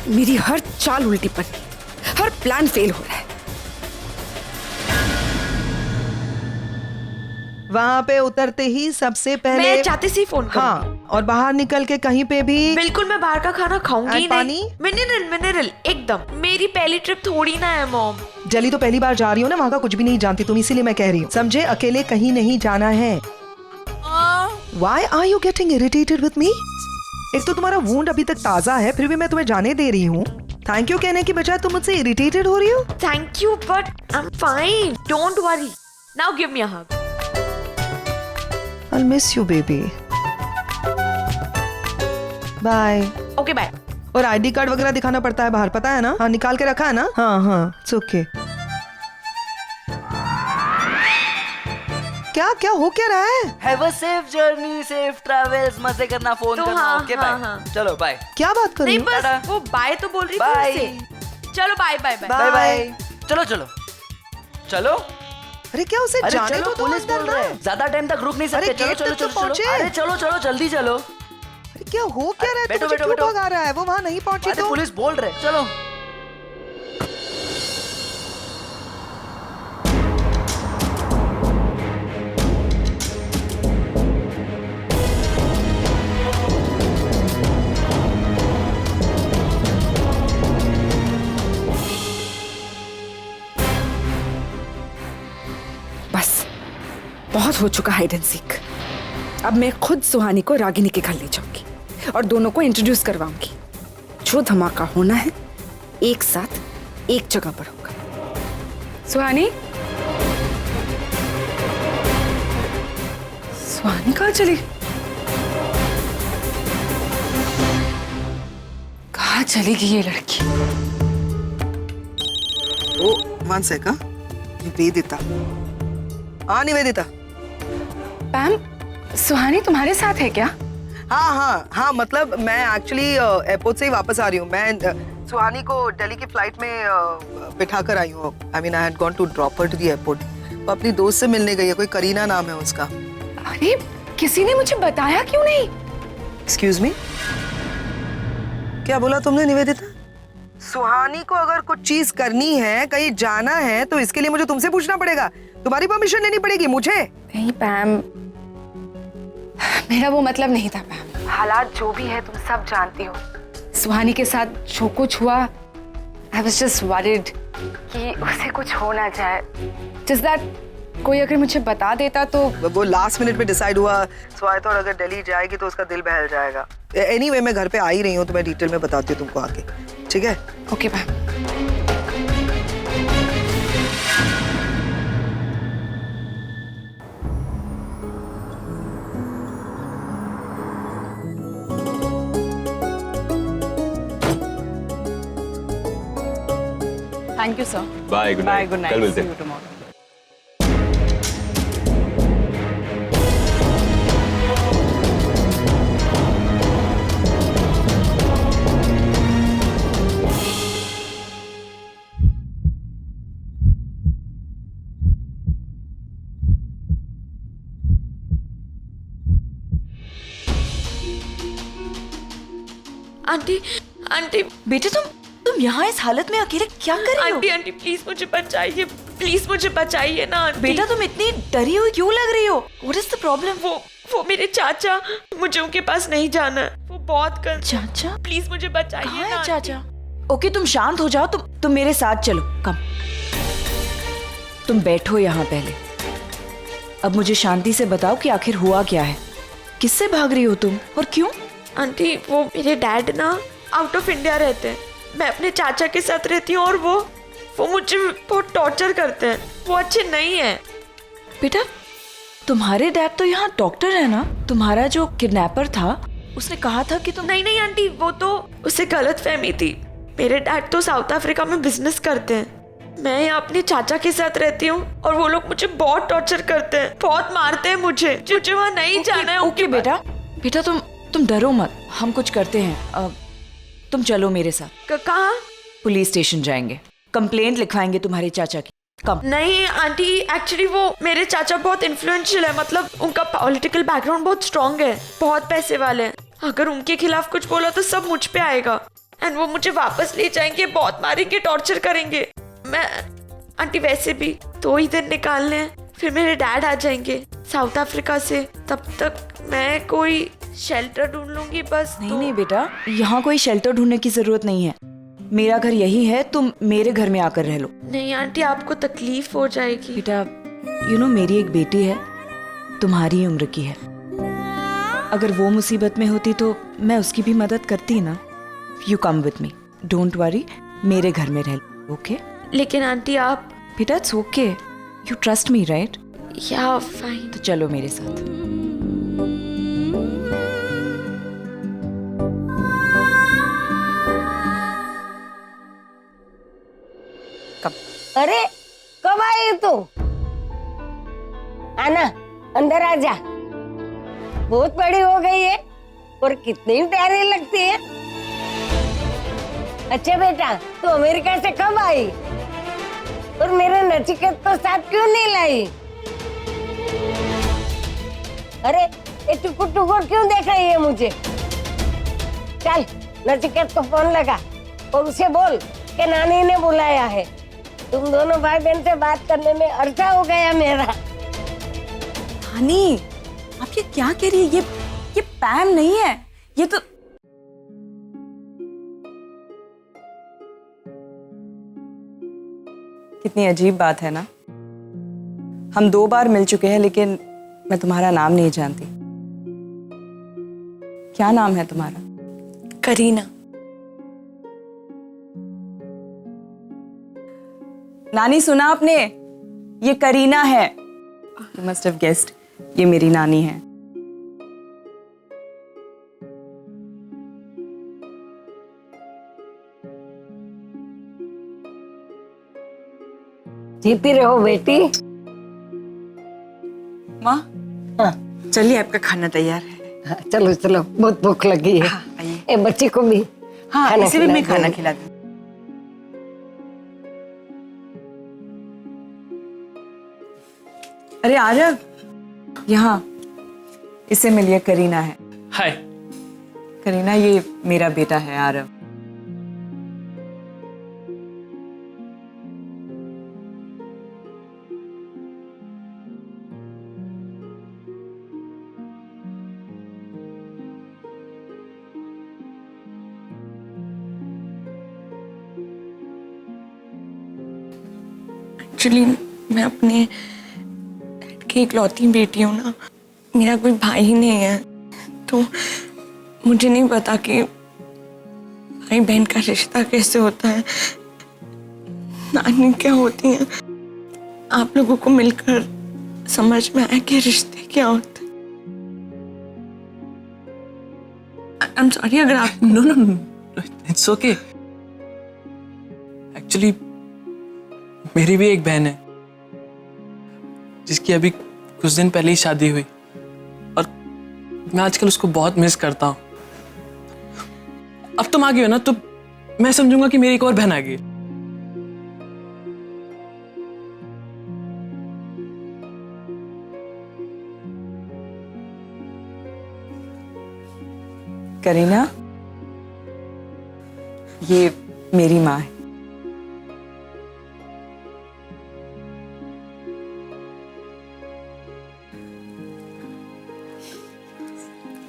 मेरी हर चाल उल्टी पड़ी, हर प्लान फेल हो रहा है। वहाँ पे उतरते ही सबसे पहले मैं चाहती सी फोन करूंगी। हाँ, और बाहर निकल के कहीं पे भी बिल्कुल मैं बाहर का खाना खाऊंगी ही पानी? नहीं। मिनरल एकदम। मेरी पहली ट्रिप थोड़ी ना है मॉम। जली तो पहली बार जा रही हो ना, वहाँ का कुछ भी नहीं जानती तुम, इसीलिए मैं कह रही हूँ, समझे? अकेले कहीं नहीं जाना है। Why are you getting irritated with me? एक तो तुम्हारा वुंड अभी तक ताजा है, फिर भी मैं तुम्हें जाने दे रही हूँ। थैंक यू कहने की बजाय तुम मुझसे इरिटेटेड हो रही हो। Thank you, but I am fine, don't worry. Now give me a hug. I'll miss you, baby. Bye. Okay bye. और आईडी कार्ड वगैरह दिखाना पड़ता है बाहर, पता है ना? हाँ, निकाल के रखा है ना? हाँ हाँ, इट्स ओके। क्या क्या हो क्या रहा है? Have a safe journey, safe travels, मजे करना, फोन करना, ओके बाय। चलो बाय। क्या बात कर रही नहीं हो? बस वो बाय तो बोल रही Bye. थी उससे। चलो bye bye bye. Bye bye. चलो चलो चलो। अरे क्या उसे अरे जाने चलो, दो, पुलिस बोल रहे हैं। ज्यादा टाइम तक रुक नहीं सकते। अरे चलो गेट चलो तक तो चलो पहुंचे। चलो। अरे चलो चलो जल्दी चलो। अरे क्या हो क्या रहा है? बैठो, तो मुझे बैठो, क्यों बैठो। भगा रहा है? वो वहां नहीं पहुंची अरे तो पुलिस बोल रहे, चलो। बस बहुत हो चुका हाइड एंड सीक। अब मैं खुद सुहानी को रागिनी के घर ले जाऊंगी और दोनों को इंट्रोड्यूस करवाऊंगी। जो धमाका होना है एक साथ एक जगह पर होगा। सुहानी, सुहानी कहाँ चली? कहाँ चलेगी ये लड़की? ओ वन सेकंड, निवेदिता। हाँ निवेदिता। पैम, सुहानी तुम्हारे साथ है क्या? हाँ हाँ हाँ, मतलब मैं एक्चुअली एयरपोर्ट से ही वापस आ रही हूँ। मैं सुहानी को दिल्ली की फ्लाइट में बिठा कर आई हूँ। I mean I had gone to drop her to the airport. वो अपनी दोस्त से मिलने गई है, कोई करीना नाम है उसका। अरे किसी ने मुझे बताया क्यों नहीं? एक्सक्यूज मी, क्या बोला तुमने निवेदिता? सुहानी को अगर कुछ चीज करनी है, कहीं जाना है, तो इसके लिए मुझे तुमसे पूछना पड़ेगा, तुम्हारी परमिशन लेनी पड़ेगी मुझे। नहीं पैम, मेरा वो मतलब नहीं था पैम। हालात जो भी है तुम सब जानती हो। सुहानी के साथ जो कुछ हुआ, I was just worried कि उसे कुछ हो ना जाए। Just that कोई अगर मुझे बता देता तो। वो लास्ट मिनट में डिसाइड हुआ, सो आई थॉट अगर दिल्ली जाएगी तो उसका दिल बहल जाएगा। एनीवे मैं घर पे आ ही रही हूँ, तो मैं डिटेल में बताती हूँ तुमको आके, ठीक है? Okay Pam. Thank you sir. Bye, good night. Good night. कल मिलते हैं। See you tomorrow. Aunty aunty बेटे तुम यहाँ इस हालत में अकेले क्या कर रही हो? आंटी आंटी प्लीज मुझे बचाइए, प्लीज मुझे बचाइए ना आंटी। बेटा तुम इतनी डरी हुई क्यों लग रही हो? What is the problem? वो मेरे चाचा, मुझे उनके पास नहीं जाना है। वो बहुत गलत। चाचा? प्लीज मुझे बचाइए कहाँ ना है आंटी। चाचा? ओके तुम शांत हो जाओ, तुम मेरे साथ चलो। कम, तुम बैठो यहाँ पहले। अब मुझे शांति से बताओ कि आखिर हुआ क्या है? किससे भाग रही हो तुम और क्यों? आंटी वो मेरे डैड ना आउट ऑफ इंडिया रहते हैं, मैं अपने चाचा के साथ रहती हूँ और वो मुझे बहुत टॉर्चर करते हैं। वो अच्छे नहीं है। बेटा तुम्हारे डैड तो यहाँ डॉक्टर है ना? तुम्हारा जो किडनैपर था उसने कहा था कि तुम। नहीं आंटी, वो तो उसे गलत फहमी थी। मेरे डैड तो साउथ अफ्रीका में बिजनेस करते हैं, मैं यहाँ अपने चाचा के साथ रहती हूँ और वो लोग मुझे बहुत टॉर्चर करते हैं, बहुत मारते हैं मुझे वहाँ नहीं जाना है। ओके बेटा तुम डरो मत, हम कुछ करते हैं। तुम चलो मेरे साथ। कहाँ? पुलिस स्टेशन जाएंगे, कंप्लेंट लिखवाएंगे तुम्हारे चाचा की। कम। नहीं आंटी, एक्चुअली वो मेरे चाचा बहुत इन्फ्लुएंशियल है, मतलब उनका पॉलिटिकल बैकग्राउंड बहुत स्ट्रांग है, बहुत पैसे वाले हैं। अगर उनके खिलाफ कुछ बोला तो सब मुझ पे आएगा एंड वो मुझे वापस ले जाएंगे, बहुत मारेंगे, टॉर्चर करेंगे। मैं आंटी वैसे भी 2 ही दिन निकालने हैं, फिर मेरे डैड आ जाएंगे साउथ अफ्रीका से। तब तक मैं कोई शेल्टर ढूंढ लूंगी बस। नहीं बेटा, यहाँ कोई शेल्टर ढूंढने की जरूरत नहीं है। मेरा घर यही है, तुम मेरे घर में आकर रह लो। नहीं आंटी, आपको तकलीफ हो जाएगी। बेटा मेरी एक बेटी है, तुम्हारी उम्र की है। अगर वो मुसीबत में होती तो मैं उसकी भी मदद करती ना। You come with me, don't worry, मेरे घर में रह लो, ओके? लेकिन आंटी आप। बेटा it's okay, you trust me right? या फाइन। तो चलो मेरे साथ। तू? आना, अंदर आ जा। बहुत बड़ी हो गई है और कितनी प्यारी लगती है। अच्छा बेटा, तू अमेरिका से कब आई? और मेरे नचिकेत को साथ क्यों नहीं लाई? अरे ये टुकुर टुकुर क्यों देख रही है मुझे? चल नचिकेत को फोन लगा और उसे बोल कि नानी ने बुलाया है। तुम दोनों भाई बहन से बात करने में अरसा हो गया मेरा। नानी, आप ये क्या कह रही है? ये पैम नहीं है, ये तो कितनी अजीब बात है ना। हम 2 बार मिल चुके हैं लेकिन मैं तुम्हारा नाम नहीं जानती। क्या नाम है तुम्हारा? करीना। नानी सुना आपने? ये करीना है। यू मस्ट हैव गेस्ड, ये मेरी नानी है। जीती रहो बेटी। माँ, हाँ। चलिए आपका खाना तैयार है। हाँ, चलो चलो, बहुत भूख लगी है। ए बच्ची को भी हाँ, इसे भी मैं खाना खिला दूँ। अरे आरव, यहाँ इससे मिलिए, करीना है। हाय। करीना, ये मेरा बेटा है आरव। एक्चुअली मैं अपने डैड की इकलौती बेटी हूँ ना, मेरा कोई भाई नहीं है, तो मुझे नहीं पता कि भाई बहन का रिश्ता कैसे होता है, नानी क्या होती है। आप लोगों को मिलकर समझ में आया कि रिश्ते क्या होते हैं। आई एम सॉरी अगर आप no no no, it's okay. Actually मेरी भी एक बहन है जिसकी अभी कुछ दिन पहले ही शादी हुई और मैं आजकल उसको बहुत मिस करता हूँ। अब तुम आ गई हो ना, तो मैं समझूंगा कि मेरी एक और बहन आ गई। करीना, ये मेरी माँ है।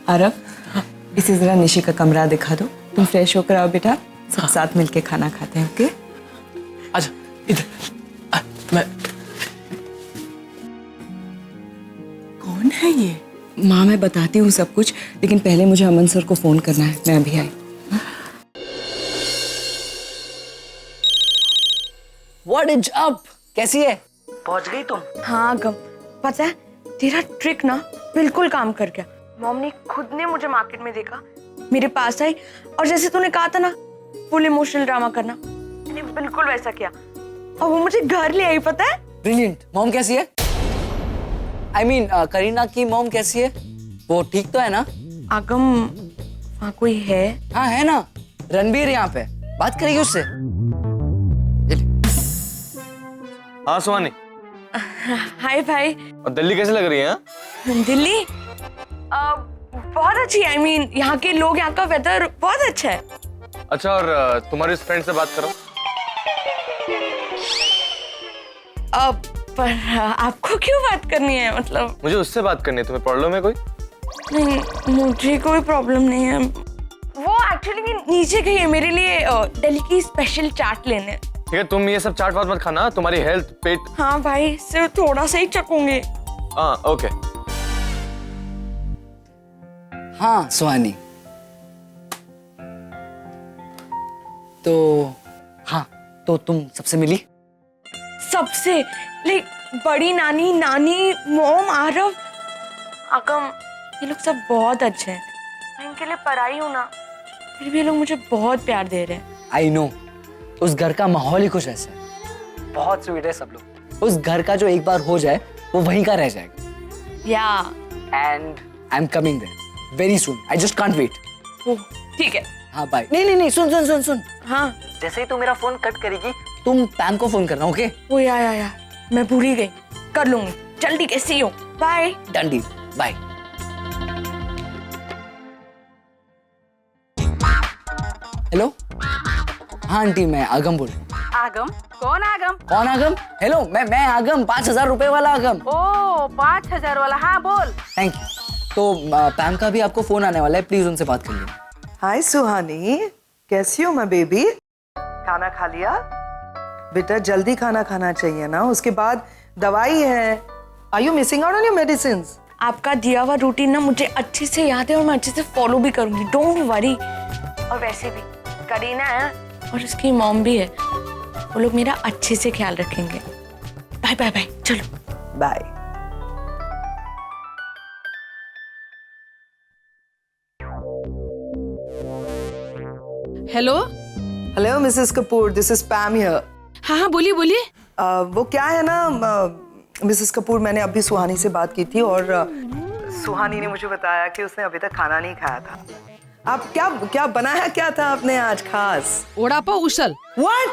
आरव, इसे जरा निशी का कमरा दिखा दो। तुम फ्रेश होकर आओ बेटा, सब साथ मिलके खाना खाते हैं। ओके? आजा इधर। मैं कौन है ये? माँ, मैं बताती हूँ सब कुछ, लेकिन पहले मुझे अमन सर को फोन करना है। मैं अभी आई। What is up? कैसी है? पहुंच गई तुम? हाँ गम, पता है तेरा ट्रिक ना बिल्कुल काम कर गया। मॉम ने खुद ने मुझे मार्केट में देखा, मेरे पास आई और जैसे तूने कहा था ना फुल इमोशनल ड्रामा करना, मैंने बिल्कुल वैसा किया और वो मुझे घर ले आई। पता है? ब्रिलियंट। मॉम कैसी है? I mean, करीना की मॉम कैसी है? वो ठीक तो है ना? आगम, वहाँ कोई है? हाँ है ना, रणबीर यहाँ पे, बात करेगी उससे। हाँ सुहानी। हाय भाई। और दिल्ली कैसे लग रही है? हाँ? दिल्ली बहुत अच्छी है। I mean, यहाँ के लोग, यहाँ का वेदर बहुत अच्छा है। अच्छा, और तुम्हारी उस फ्रेंड से बात करो। पर आपको क्यों बात करनी है? मतलब मुझे उससे बात करनी है। तुम्हें प्रॉब्लम है कोई? नहीं, मुझे कोई प्रॉब्लम नहीं है। वो एक्चुअली नीचे गई है मेरे लिए दिल्ली की स्पेशल चाट लेने। ठीक है, तुम ये सब चाट वाट मत खाना, तुम्हारी हेल्थ, पेट। हाँ भाई, सिर्फ थोड़ा सा ही चखूंगी। हाँ ओके। हाँ सुहानी, तो हाँ, तो तुम सबसे मिली? सबसे? लाइक बड़ी नानी, नानी, मॉम, आरव, आगम, ये लोग सब बहुत अच्छे हैं। मैं इनके लिए पराई हूँ ना, फिर भी ये लोग मुझे बहुत प्यार दे रहे हैं। आई नो, उस घर का माहौल ही कुछ ऐसा है। बहुत स्वीट है सब लोग। उस घर का जो एक बार हो जाए वो वहीं का रह जाएगा। Ya and I am coming there very soon, I just can't wait. ठीक है। हाँ बाय। नहीं सुन सुन सुन सुन। हाँ जैसे ही तू मेरा फोन कट करेगी तुम पैम को फोन करना, ओके? ओ या मैं भूल ही गई, कर लूंगी जल्दी के। See you, bye. Done deal, bye. Hello, हाँ आंटी मैं आगम बोल रहा हूँ। आगम? कौन आगम? कौन आगम? हेलो, मैं आगम, 5,000 रुपए वाला आगम। ओ 5,000 वाला, हाँ बोल। Thank you. तो पैम का भी आपको फोन आने वाला है, प्लीज उनसे बात कर लीजिए। हाय सुहानी, कैसी हो मैं बेबी? खाना खा लिया? बेटा जल्दी खाना खाना चाहिए ना, उसके बाद दवाई है। Are you missing out on your medicines? आपका दिया हुआ रूटीन ना मुझे अच्छे से याद है और मैं अच्छे से फॉलो भी करूंगी, डोंट वरी। और वैसे भी करीना है और उसकी मॉम भी है, वो लोग मेरा अच्छे से ख्याल रखेंगे। बाय बाय बाय, चलो bye. Hello hello Mrs Kapoor, this is Pam here. हाँ बोलिए बोलिए। वो क्या है ना मिसेस कपूर, मैंने अभी सुहानी से बात की थी और सुहानी ने मुझे बताया कि उसने अभी तक खाना नहीं खाया था। आप क्या बनाया क्या था आपने आज खास? वड़ा पाव उसल। What?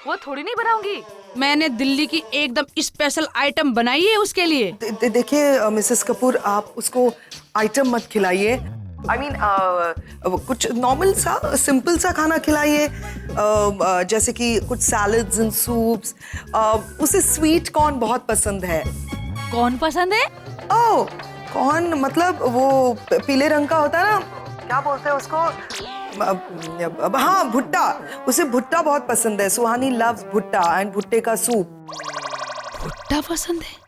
वो थोड़ी नहीं बनाऊंगी, मैंने दिल्ली की एकदम स्पेशल आइटम बनाई है उसके लिए। देखिए मिसेस कपूर, आप उसको आइटम मत खिलाइए। I mean, कुछ नॉर्मल सा सिंपल सा खाना खिलाइए, जैसे कि कुछ सैलड्स एंड सूप्स। उसे स्वीट कॉर्न बहुत पसंद है। कौन पसंद है? ओह, कॉर्न मतलब वो पीले रंग का होता है ना, क्या बोलते हैं उसको? हाँ भुट्टा, उसे भुट्टा बहुत पसंद है। सुहानी लव्स भुट्टा एंड भुट्टे का सूप। भुट्टा पसंद है?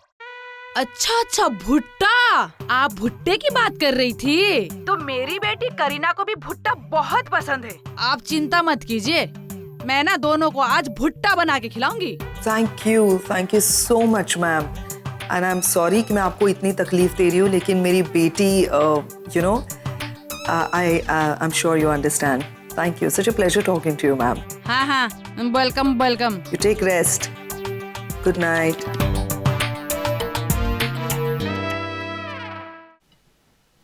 अच्छा भुट्टा, आप भुट्टे की बात कर रही थी। तो मेरी बेटी करीना को भी भुट्टा बहुत पसंद है। आप चिंता मत कीजिए, मैं ना दोनों को आज भुट्टा बना के खिलाऊंगी। Thank you so much ma'am. And I am sorry कि मैं आपको इतनी तकलीफ दे रही हूँ, लेकिन मेरी बेटी you know I am sure you understand. Thank you, such a pleasure talking to you ma'am. हाँ welcome welcome. You take rest, good night.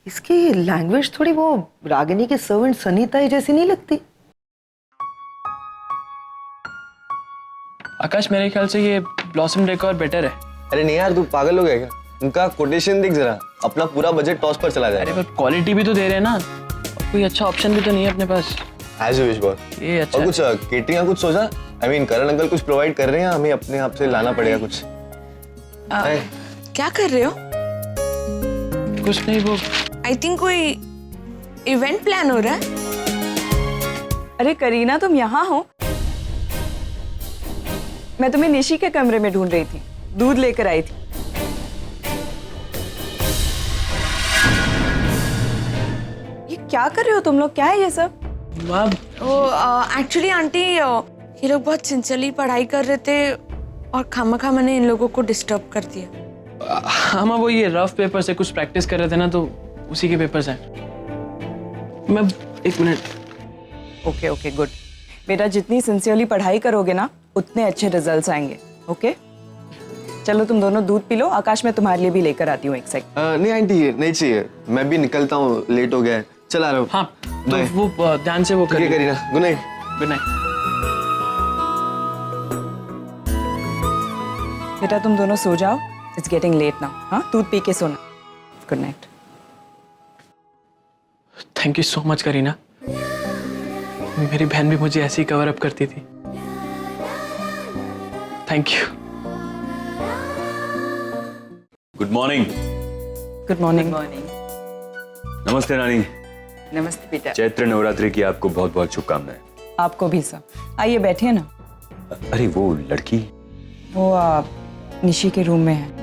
इसकी लैंग्वेज थोड़ी वो रागिनी के सर्वेंट सनीता जैसी नहीं लगती? आकाश मेरे ख्याल से ये ब्लॉसम डेकोर बेटर है। अरे नहीं यार, तू पागल हो गया क्या? उनका कोटेशन देख जरा, अपना पूरा बजट टॉस पर चला जाए। अरे पर क्वालिटी भी तो दे रहे हैं ना, कोई अच्छा ऑप्शन भी तो नहीं है अपने पास। As you wish boss. ये अच्छा और कुछ केटरिंग का कुछ सोचा? आई मीन करण अंकल कुछ प्रोवाइड कर रहे हैं, हमें अपने आप से लाना पड़ेगा कुछ? क्या कर रहे हो? कुछ नहीं, वो आई थिंक कोई इवेंट प्लान हो रहा है। अरे करीना, तुम यहाँ हो? मैं तुम्हें निशी के कमरे में ढूंढ रही थी, दूध लेकर आई थी। ये क्या कर रहे हो तुम लोग? क्या है ये सब? एक्चुअली आंटी, ये लोग बहुत सिंसियरली पढ़ाई कर रहे थे और खामखा मैंने इन लोगों को डिस्टर्ब कर दिया। हाँ वो ये रफ पेपर से कुछ प्रैक्टिस कर रहे थे ना, तो उसी के पेपर्स हैं। मैं एक मिनट। Okay good. बेटा जितनी सिंसियरली पढ़ाई करोगे ना, उतने अच्छे रिजल्ट्स आएंगे। ओके चलो तुम दोनों दूध पी लो। आकाश मैं तुम्हारे लिए भी लेकर आती हूँ एक सेकंड। नहीं आंटी, नहीं चाहिए, मैं भी निकलता हूँ, लेट हो गया है। चला रहा हूँ। हाँ तो वो ध्यान से वो Kareena. Good night. Good night. बेटा तुम दोनों सो जाओ, इट्स गेटिंग लेट नाउ। हाँ दूध पी के सोना। Good night. Thank you so much Kareena, मेरी बहन भी मुझे ऐसे ही कवर अप करती थी। Thank you. Good morning. Good morning. नमस्ते रानी। नमस्ते बेटा। चैत्र नवरात्रि की आपको बहुत बहुत शुभकामनाएं। आपको भी सब। आइए बैठिए ना। अरे वो लड़की, वो निशी के रूम में है।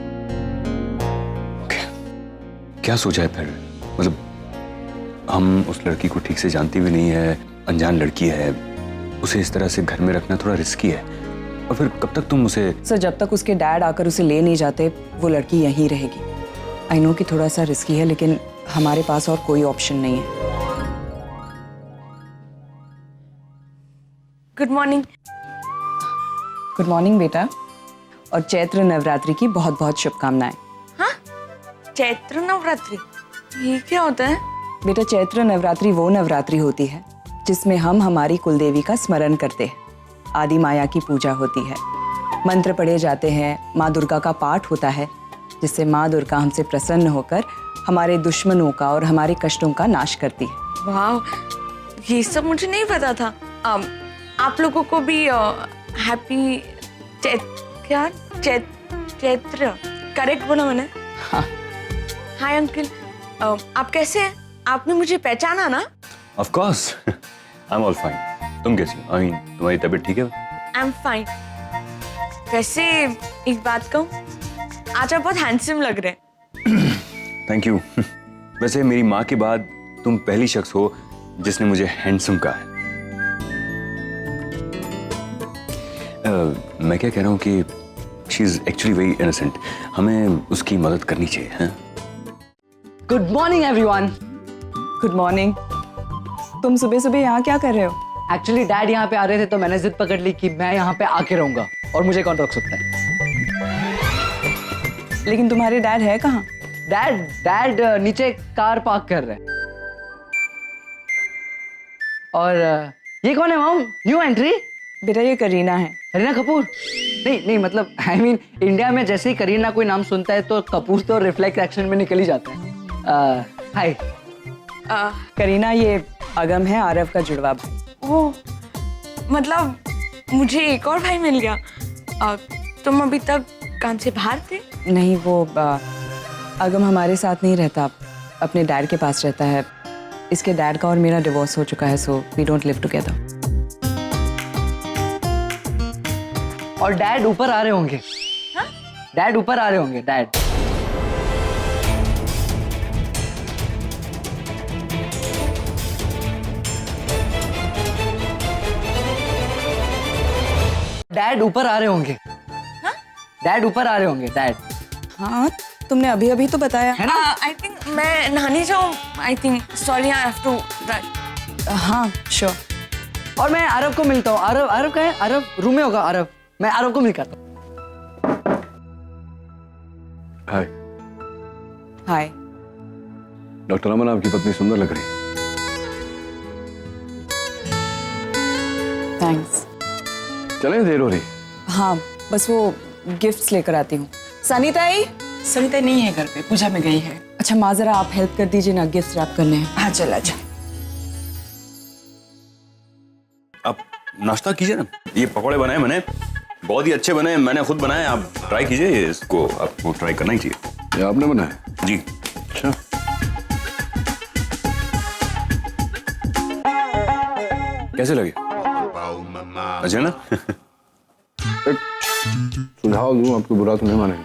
क्या सोचा है फिर? मतलब हम उस लड़की को ठीक से जानती भी नहीं है, अनजान लड़की है, उसे इस तरह से घर में रखना थोड़ा रिस्की है। और फिर कब तक तुम उसे? सर जब तक उसके डैड आकर उसे ले नहीं जाते, वो लड़की यहीं रहेगी। आई नो कि थोड़ा सा रिस्की है, लेकिन हमारे पास और कोई ऑप्शन नहीं है। Good morning. गुड मॉर्निंग बेटा। और चैत्र नवरात्रि की बहुत बहुत शुभकामनाएं। हाँ, चैत्र नवरात्रि ये क्या होता है? बेटा, चैत्र नवरात्रि वो नवरात्रि होती है जिसमें हम हमारी कुलदेवी का स्मरण करते हैं। आदि माया की पूजा होती है, मंत्र पढ़े जाते हैं, माँ दुर्गा का पाठ होता है, जिससे माँ दुर्गा हमसे प्रसन्न होकर हमारे दुश्मनों का और हमारे कष्टों का नाश करती है। वाह, ये सब मुझे नहीं पता था। आप लोगों को भी हैप्पी चैत्र करेक्ट बोला मैंने? हाँ। हाय अंकल, आप कैसे हैं? आपने मुझे पहचाना ना? Of course, I am all fine. तुम कैसी हो? आई मीन, तुम्हारी तबीयत ठीक है? आई एम फाइन। वैसे एक बात कहूँ, आज आप बहुत हैंडसम लग रहे हैं। Thank you. वैसे मेरी माँ के बाद तुम पहली शख्स हो जिसने मुझे हैंडसम कहा है। मैं क्या कह रहा हूँ कि she is actually very innocent, हमें उसकी मदद करनी चाहिए। हैं? Good morning everyone. Good morning. तुम सुबह सुबह यहाँ क्या कर रहे हो? एक्चुअली डैड यहाँ पे आ रहे थे तो मैंने जिद पकड़ ली कि मैं यहाँ पे आके रहूंगा और मुझे कौन रोक सकता है। लेकिन तुम्हारे डैड है कहाँ? डैड नीचे कार पार्क कर रहे हैं। और ये कौन है मॉम? New entry? बेटा, ये करीना है। करीना कपूर? नहीं मतलब आई मीन इंडिया में जैसे ही करीना कोई नाम सुनता है तो कपूर तो रिफ्लेक्स एक्शन में निकल ही जाता है। हाय। करीना, ये अगम है, आरव का जुड़वा भाई। ओह, मतलब मुझे एक और भाई मिल गया। तुम अभी तक काम से बाहर थे? नहीं, वो अगम हमारे साथ नहीं रहता, अपने डैड के पास रहता है। इसके डैड का और मेरा डिवोर्स हो चुका है, so we don't live together. और डैड ऊपर आ रहे होंगे। हाँ? डैड ऊपर आ रहे होंगे, डैड। डैड ऊपर आ रहे होंगे। हाँ? डैड ऊपर आ रहे होंगे, डैड। हाँ, तुमने अभी अभी तो बताया है ना? आई थिंक मैं नहाने जाऊँ। I think sorry, I have to rush. हाँ, श्योर। और मैं आरव को मिलता हूँ। आरव कहाँ है? आरव रूम में होगा। आरव, मैं आरव को मिल करता हूँ। हाय। हाय। डॉक्टर अमन, आपकी पत्नी सुंदर लग रही है। थैंक्स। चलें, देर हो रही। हाँ, बस वो गिफ्ट्स लेकर आती हूँ। सनीताई? सनीताई नहीं है घर पे, पूजा में गई है। अच्छा माँ, जरा आप हेल्प कर दीजिए ना, गिफ्ट रैप करने हैं। हाँ चल, अच्छा। आप नाश्ता कीजिए ना, ये पकौड़े बनाए मैंने, बहुत ही अच्छे बने, मैंने खुद बनाए। आप ट्राई कीजिए, इसको आपको ट्राई करना ही चाहिए। ये आपने बनाए? जी। अच्छा, कैसे लगे? अच्छा ना? एक सुझाव दूं, आपको बुरा तो नहीं मानेंगे?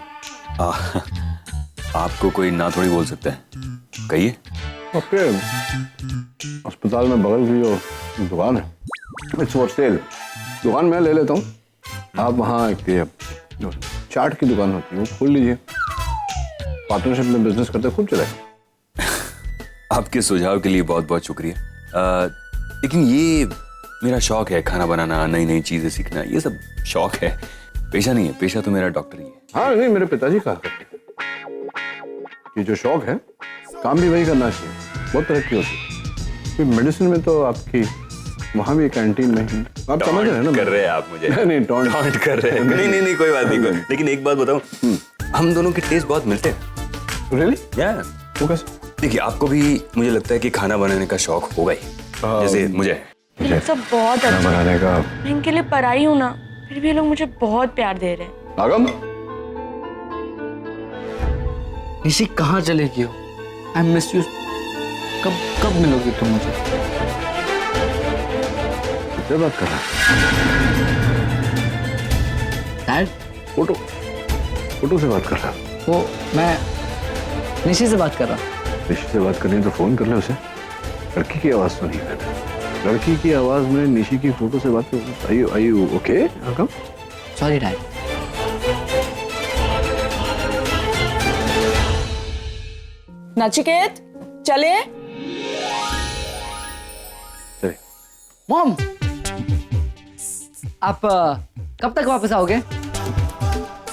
आपको कोई ना थोड़ी बोल सकता है, कहिए। ओके, अस्पताल में बगल की जो दुकान है, इट्स फॉर सेल। दुकान मैं ले लेता हूँ, आप वहाँ एक जो चाट की दुकान होती है वो खोल लीजिए। पार्टनरशिप में बिजनेस करते खूब चलेगा। आपके सुझाव के लिए बहुत बहुत शुक्रिया। लेकिन ये मेरा शौक है, खाना बनाना, नई नई चीजें सीखना, ये सब शौक है, पेशा नहीं है। पेशा तो मेरा डॉक्टर ही है। हाँ नहीं, मेरे पिताजी कहा करते ये जो शौक है, काम भी वही करना चाहिए, बहुत तरक्की होती है। मेडिसिन में तो आपकी वहाँ भी कैंटीन में ही आप समझ रहे हैं ना? कर रहे हैं आप मुझे? नहीं, टॉन्ट कर रहे हैं। नहीं, कोई बात नहीं। लेकिन एक बात बताऊं, हम दोनों के टेस्ट बहुत मिलते हैं। रियली? या वो कैसे? देखिए, आपको भी मुझे लगता है कि खाना बनाने का शौक होगा ही, जैसे मुझे। ये सब बहुत अच्छा बनाने का मैं इनके लिए पराई हूँ ना, फिर भी ये लोग मुझे बहुत प्यार दे रहे हैं। आगम, निशी कहाँ चलेगी हो? I miss you. कब मिलोगी तुम मुझे? क्या बात कर रहा है? फोटो से बात कर रहा? वो मैं निशी से बात कर रहा। निशी से बात करनी है तो फोन कर ले उसे। लड़की की आवाज सुनी मैंने, लड़की की आवाज में निशी की फोटो से बात कर। Are you okay? Agam, sorry dad. Nachiket, चले। मॉम, आप कब तक वापस आओगे?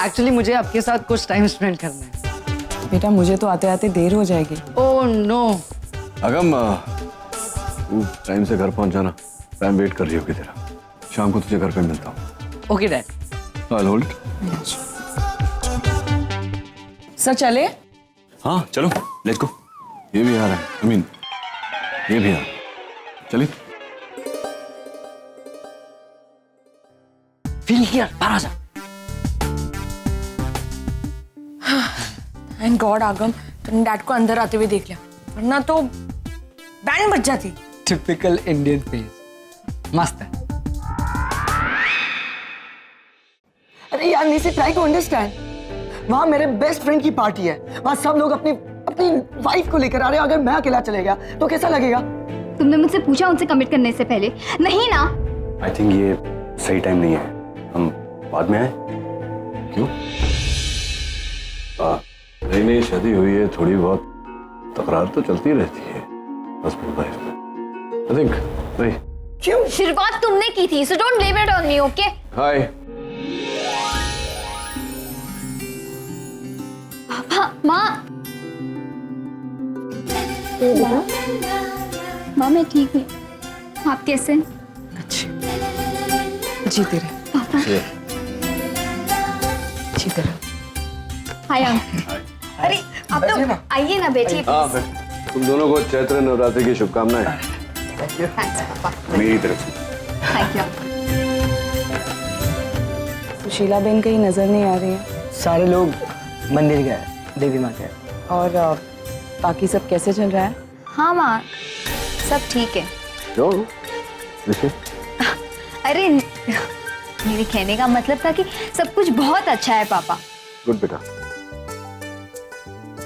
एक्चुअली मुझे आपके साथ कुछ टाइम स्पेंड करना है। बेटा मुझे तो आते आते देर हो जाएगी। Oh no. अगम तू टाइम से घर पहुंच जाना, टाइम वेट कर रही होगी तेरा। शाम को तुझे घर पे मिलता हूँ। Okay dad. I'll hold it. Sir चले? हाँ चलो, लेट्स गो। ये भी आ रहा है, अमीन ये भी आ रहा है। चलिए। फील हियर, बाहर आ जा। थैंक गॉड आगम तुमने डैड को अंदर आते हुए देख लिया, वरना तो बैंड बज जाती। टिपिकल इंडियन फेस, मस्त है। अरे यार निशी ट्राई टू अंडरस्टैंड, वहाँ मेरे बेस्ट फ्रेंड की पार्टी है, वहाँ सब लोग अपनी अपनी वाइफ को लेकर आ रहे हैं। अगर मैं अकेला चले गया तो कैसा लगेगा? तुमने मुझसे पूछा उनसे कमिट करने से पहले? नहीं ना। आई थिंक ये सही टाइम नहीं है, हम बाद में आए। क्यों? नई नई शादी हुई है, थोड़ी बहुत तकरार तो चलती रहती है हस्बैंड वाइफ में। आई थिंक नहीं। क्यों? शुरुआत तुमने की थी, so don't blame it on me, okay? हाय। पापा, माँ। माँ मैं ठीक हूँ, आप कैसे? जीते रहे। पापा। जीते रहे। हाय अरे आप लोग आइए ना, बैठिए। हाँ तुम दोनों को चैत्र नवरात्रि की शुभकामनाएं। थैंक्स पापा। मेरी तरफ से। Thank you. सुशीला बेन कहीं नजर नहीं आ रही है। सारे लोग मंदिर गए, देवी माँ के। और बाकी सब कैसे चल रहा है? हाँ माँ, सब ठीक है। क्यों? अरे मेरे कहने का मतलब था कि सब कुछ बहुत अच्छा है पापा। गुड बेटा,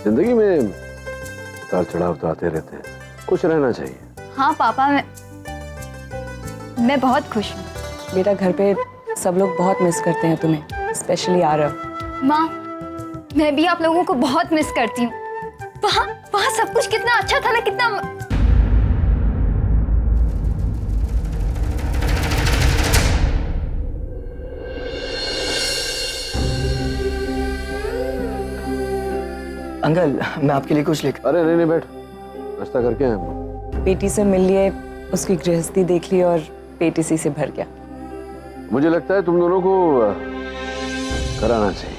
जिंदगी में उतार चढ़ाव तो आते रहते हैं, खुश रहना चाहिए। हाँ पापा, मैं बहुत खुश हूँ। बेटा घर पे सब लोग बहुत मिस करते हैं तुम्हें, स्पेशली आरव। माँ मैं भी आप लोगों को बहुत मिस करती हूँ। वहाँ सब कुछ कितना अच्छा था ना, कितना। अंकल मैं आपके लिए कुछ लेकर। अरे नहीं बैठ, नाश्ता करके आए। बेटी से मिल लिए, उसकी गृहस्थी देख ली और पेट इसी से भर गया। मुझे लगता है तुम दोनों को कराना चाहिए।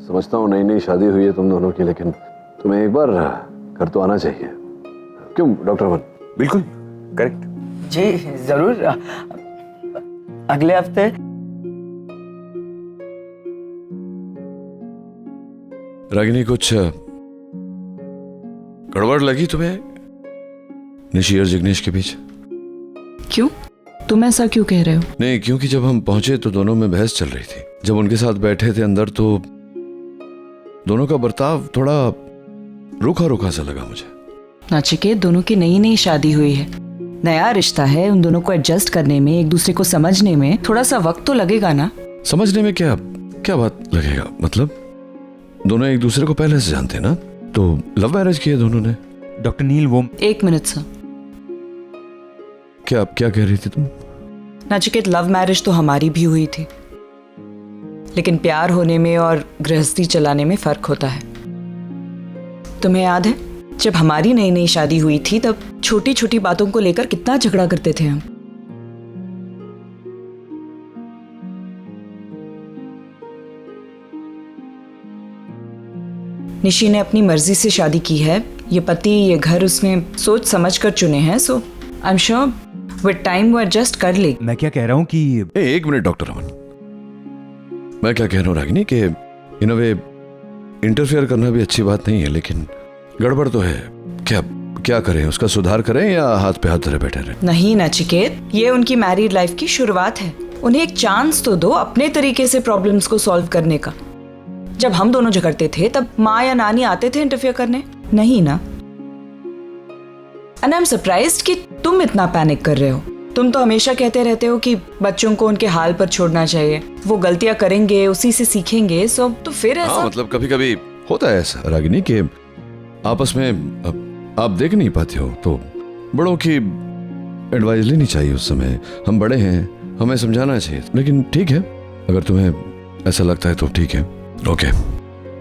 समझता हूँ नई नई शादी हुई है तुम दोनों की, लेकिन तुम्हें एक बार घर तो आना चाहिए। क्यों डॉक्टर अमन? बिल्कुल करेक्ट। जी जरूर, अगले हफ्ते। रागिनी कुछ गड़बड़ लगी तुम्हें निशी और जिग्नेश के बीच? क्यों? तुम ऐसा क्यों कह रहे हो? नहीं, क्योंकि जब हम पहुंचे तो दोनों में बहस चल रही थी। जब उनके साथ बैठे थे अंदर तो दोनों का बर्ताव थोड़ा रूखा रूखा सा लगा मुझे। नचिकेत, दोनों की नई नई शादी हुई है, नया रिश्ता है, उन दोनों को एडजस्ट करने में, एक दूसरे को समझने में थोड़ा सा वक्त तो लगेगा ना। समझने में क्या क्या बात लगेगा? मतलब दोनों एक दूसरे को पहले से जानते ना, तो लव मैरिज किए दोनों ने। डॉक्टर नील वो। एक मिनट सर, क्या कह रही थी तुम? नचिकेत, लव मैरिज तो हमारी भी हुई थी, लेकिन प्यार होने में और गृहस्थी चलाने में फर्क होता है। तुम्हें याद है जब हमारी नई नई शादी हुई थी तब छोटी छोटी बातों को लेकर कितना झगड़ा करते थे हम। निशी ने अपनी मर्जी से शादी की है, ये पति ये घर उसने सोच समझ कर चुने हैं, so I am sure with time वो एडजस्ट कर लेगी। मैं क्या कह रहा हूँ कि एक मिनट डॉक्टर अमन, मैं क्या कह रहा हूँ रागिनी कि इन अ वे इंटरफेयर करना भी अच्छी बात नहीं है, लेकिन गड़बड़ तो है। क्या करें, उसका सुधार करें या हाथ पे हाथ धरे बैठे रहें? नहीं नचिकेत, ये उनकी मैरिड लाइफ की शुरुआत है, उन्हें एक चांस तो दो अपने तरीके से प्रॉब्लम्स को सॉल्व करने का। जब हम दोनों झगड़ते थे तब माँ या नानी आते थे इंटरफेयर करने? नहीं ना। एंड आई एम सरप्राइज्ड कि तुम इतना पैनिक कर रहे हो। तुम तो हमेशा कहते रहते हो कि बच्चों को उनके हाल पर छोड़ना चाहिए, वो गलतियां करेंगे उसी से सीखेंगे, सो तो फिर ऐसा। हाँ, मतलब कभी कभी होता है ऐसा रागिनी कि आपस में आप देख नहीं पाते हो, तो बड़ों की एडवाइस लेनी चाहिए। उस समय हम बड़े हैं, हमें समझाना चाहिए। लेकिन ठीक है, अगर तुम्हें ऐसा लगता है तो ठीक है। ओके,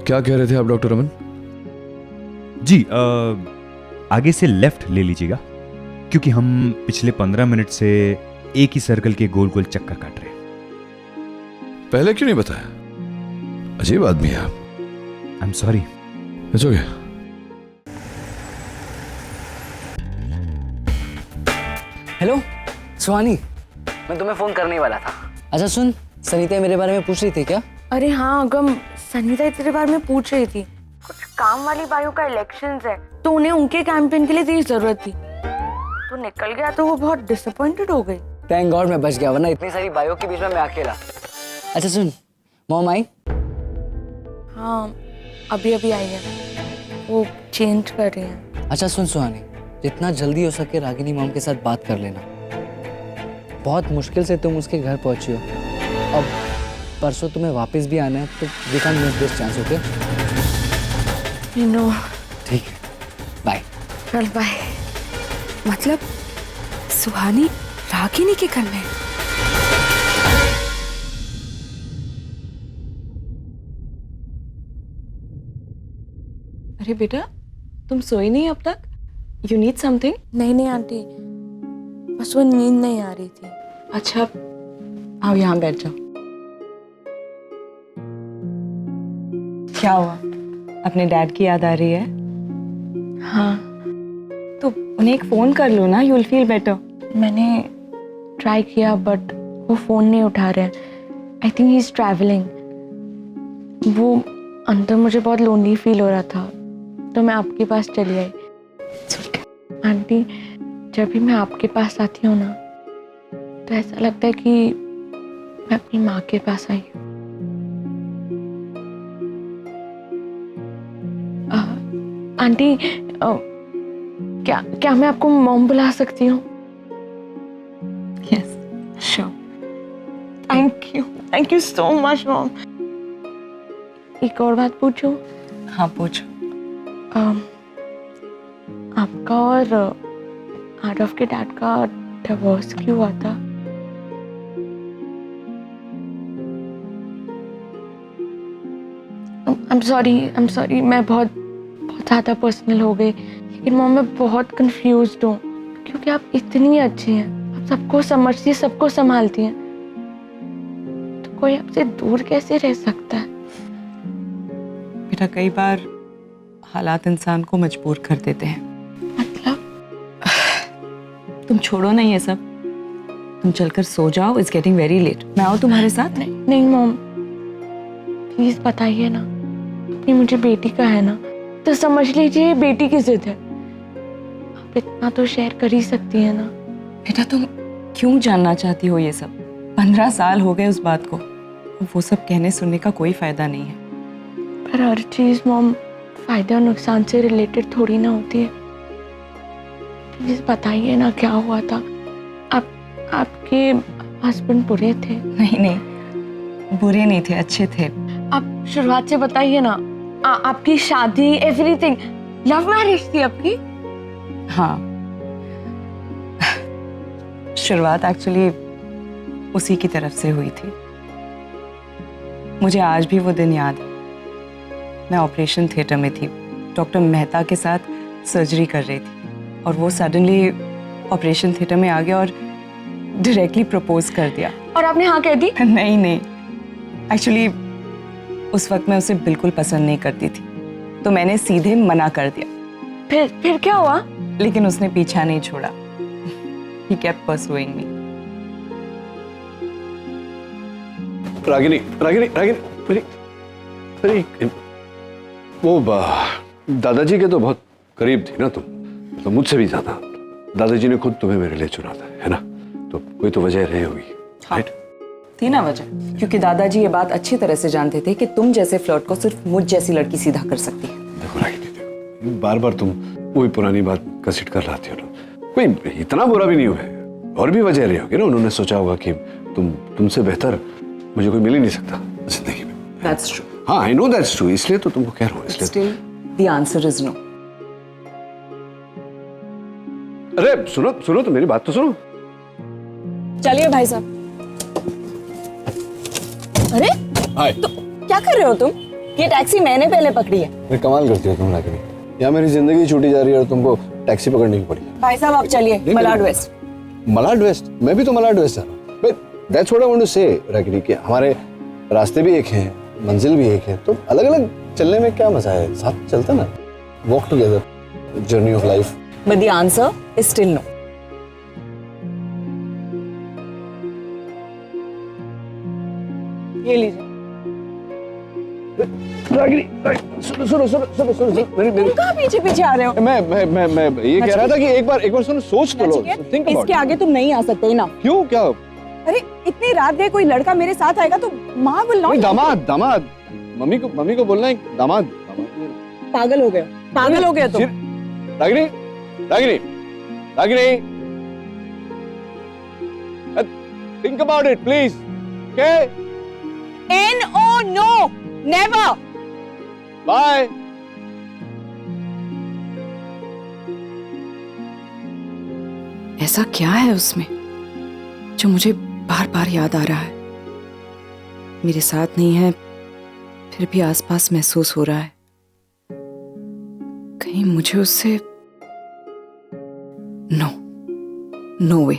क्या कह रहे थे आप डॉक्टर रमन? जी आगे से लेफ्ट ले लीजिएगा, क्योंकि हम पिछले 15 मिनट से एक ही सर्कल के गोल गोल चक्कर काट रहे हैं। पहले क्यों नहीं बताया? अजीब आदमी है आप। I am sorry. It's okay. Hello Suhani, मैं तुम्हें फोन करने वाला था। अच्छा सुन, सनीता मेरे बारे में पूछ रही थी क्या? अरे हाँ अगम, सनीता तेरे बारे में पूछ रही थी। कुछ काम वाली बाइयों का इलेक्शंस है तो उन्हें उनके कैंपेन के लिए तेरी जरूरत थी। तो निकल गया तो वो बहुत डिसअपॉइंटेड हो गई। थैंक गॉड मैं बच गया, वरना इतनी सारी बाइयों के बीच में मैं अकेला। अच्छा सुन, मॉम आई? हाँ अभी अभी आई है, वो चेंज कर रही है। अच्छा सुन सुहानी, जितना जल्दी हो सके रागिनी मॉम के साथ बात कर लेना। बहुत मुश्किल से तुम उसके घर पहुंची हो, अब परसों तुम्हें वापस भी आना है, तो we can miss this chance. Okay? You know. ठीक है, बाय। चल बाय। मतलब सुहानी रागिनी के घर में? अरे बेटा, तुम सोई नहीं अब तक? You need something? नहीं नहीं आंटी, बस वो नींद नहीं आ रही थी। अच्छा आओ यहाँ बैठ जाओ। क्या हुआ, अपने डैड की याद आ रही है? हाँ। तो उन्हें एक फोन कर लो ना, यूल फील बेटर। मैंने ट्राई किया बट वो फोन नहीं उठा रहे हैं। I think he is travelling. वो अंदर मुझे बहुत लोनली फील हो रहा था तो मैं आपके पास चली आई। आंटी, जब भी मैं आपके पास आती हूँ ना तो ऐसा लगता है कि मैं अपनी माँ के पास आई हूँ। आंटी क्या मैं आपको मॉम बुला सकती हूँ? Yes sure. Thank you so much mom. एक और बात पूछूं? हाँ पूछो। आपका और आरव के डैड का डिवोर्स क्यों हुआ था? I'm sorry, मैं बहुत ज़्यादा पर्सनल हो गई, लेकिन मॉम मैं बहुत कंफ्यूज्ड हूँ क्योंकि आप इतनी अच्छी हैं, आप सबको समझती हैं, सबको संभालती हैं, तो कोई आपसे दूर कैसे रह सकता है? बेटा कई बार हालात इंसान को मजबूर कर देते हैं। तुम छोड़ो नहीं ये सब, तुम चलकर सो जाओ। It's getting very late. मैं आऊँ तुम्हारे साथ? नहीं मॉम, प्लीज बताइए ना, अपनी मुझे बेटी का है ना, तो समझ लीजिए बेटी की जिद है। आप इतना तो शेयर कर ही सकती है ना। बेटा तुम क्यों जानना चाहती हो ये सब? 15 साल हो गए उस बात को, वो सब कहने सुनने का कोई फायदा नहीं है। पर हर चीज मॉम फायदे और नुकसान से रिलेटेड थोड़ी ना होती है। प्लीज बताइए ना क्या हुआ था। आपके हस्बैंड बुरे थे? नहीं बुरे नहीं थे, अच्छे थे। आप शुरुआत से बताइए ना। आपकी शादी, एवरीथिंग, लव मैरिज थी आपकी? हाँ, शुरुआत एक्चुअली उसी की तरफ से हुई थी। मुझे आज भी वो दिन याद है। मैं ऑपरेशन थिएटर में थी, डॉक्टर मेहता के साथ सर्जरी कर रही थी और वो सडनली ऑपरेशन थिएटर में आ गया और डायरेक्टली प्रपोज कर दिया। और आपने हाँ कह दी? नहीं, एक्चुअली उस वक्त मैं उसे बिल्कुल पसंद नहीं करती थी, तो मैंने सीधे मना कर दिया। फिर क्या हुआ? लेकिन उसने पीछा नहीं छोड़ा। He kept pursuing me. Ragini वो दादाजी के तो बहुत करीब थी ना तुम, मतलब मुझसे भी ज्यादा। दादाजी ने खुद तुम्हें मेरे लिए चुना था, है ना? तो कोई तो वजह रही होगी। हाँ, थी ना वजह, क्योंकि दादाजी ये बात अच्छी तरह से जानते थे कि तुम जैसे फ्लर्ट को सिर्फ मुझ जैसी लड़की सीधा कर सकती है। देखो रागिनी, देखो बार बार तुम वही पुरानी बात कंसीडर कर लाती हो ना। कोई इतना बुरा भी नहीं हुआ है, और भी वजह रही होगी ना। उन्होंने सोचा होगा कि तुमसे बेहतर मुझे कोई मिल ही नहीं सकता जिंदगी में। That's true. हाँ, I know that's true, इसलिए तो तुमको कह रहा हूँ। इसलिए Still, the answer is no. अरे सुनो तो मेरी बात तो सुनो। चलिए भाई साहब। अरे हाय। तो क्या कर रहे हो तुम? ये टैक्सी मैंने पहले पकड़ी है। मैं कमाल करती हो तुम रागिनी। यहाँ मेरी जिंदगी छूटी जा रही है और तुमको टैक्सी पकड़ने की पड़ी। भाई साहब आप चलिए मलाड वेस्ट। मलाड वेस्ट? मैं भी तो मलाड वेस्ट जा रहा हूँ। But that's what I want to say Ragini कि हमारे रास्ते भी एक हैं, मंजिल भी एक है, तो अलग अलग चलने में क्या मजा है? साथ चलते ना, walk together, journey of life. But the answer is still no. ये लीजिए। रागिनी, सुनो सुनो सुनो सुनो सुनो, तुम कहाँ पीछे पीछे आ रहे हो? मैं ये कह रहा था कि एक बार सुनो, सोच तो लो, थिंक अबाउट। इसके आगे तुम नहीं आ सकते ना। क्यों? क्या? अरे इतनी रात गए कोई लड़का मेरे साथ आएगा तो माँ विल नॉट। दामाद मम्मी को बोलना है दामाद। पागल हो गए, पागल हो गए तुम। Ragini Ragini Ragini, think about it please, okay? No, no, never. Bye. ऐसा क्या है उसमें जो मुझे बार बार याद आ रहा है? मेरे साथ नहीं है फिर भी आसपास महसूस हो रहा है। कहीं मुझे उससे नो वे।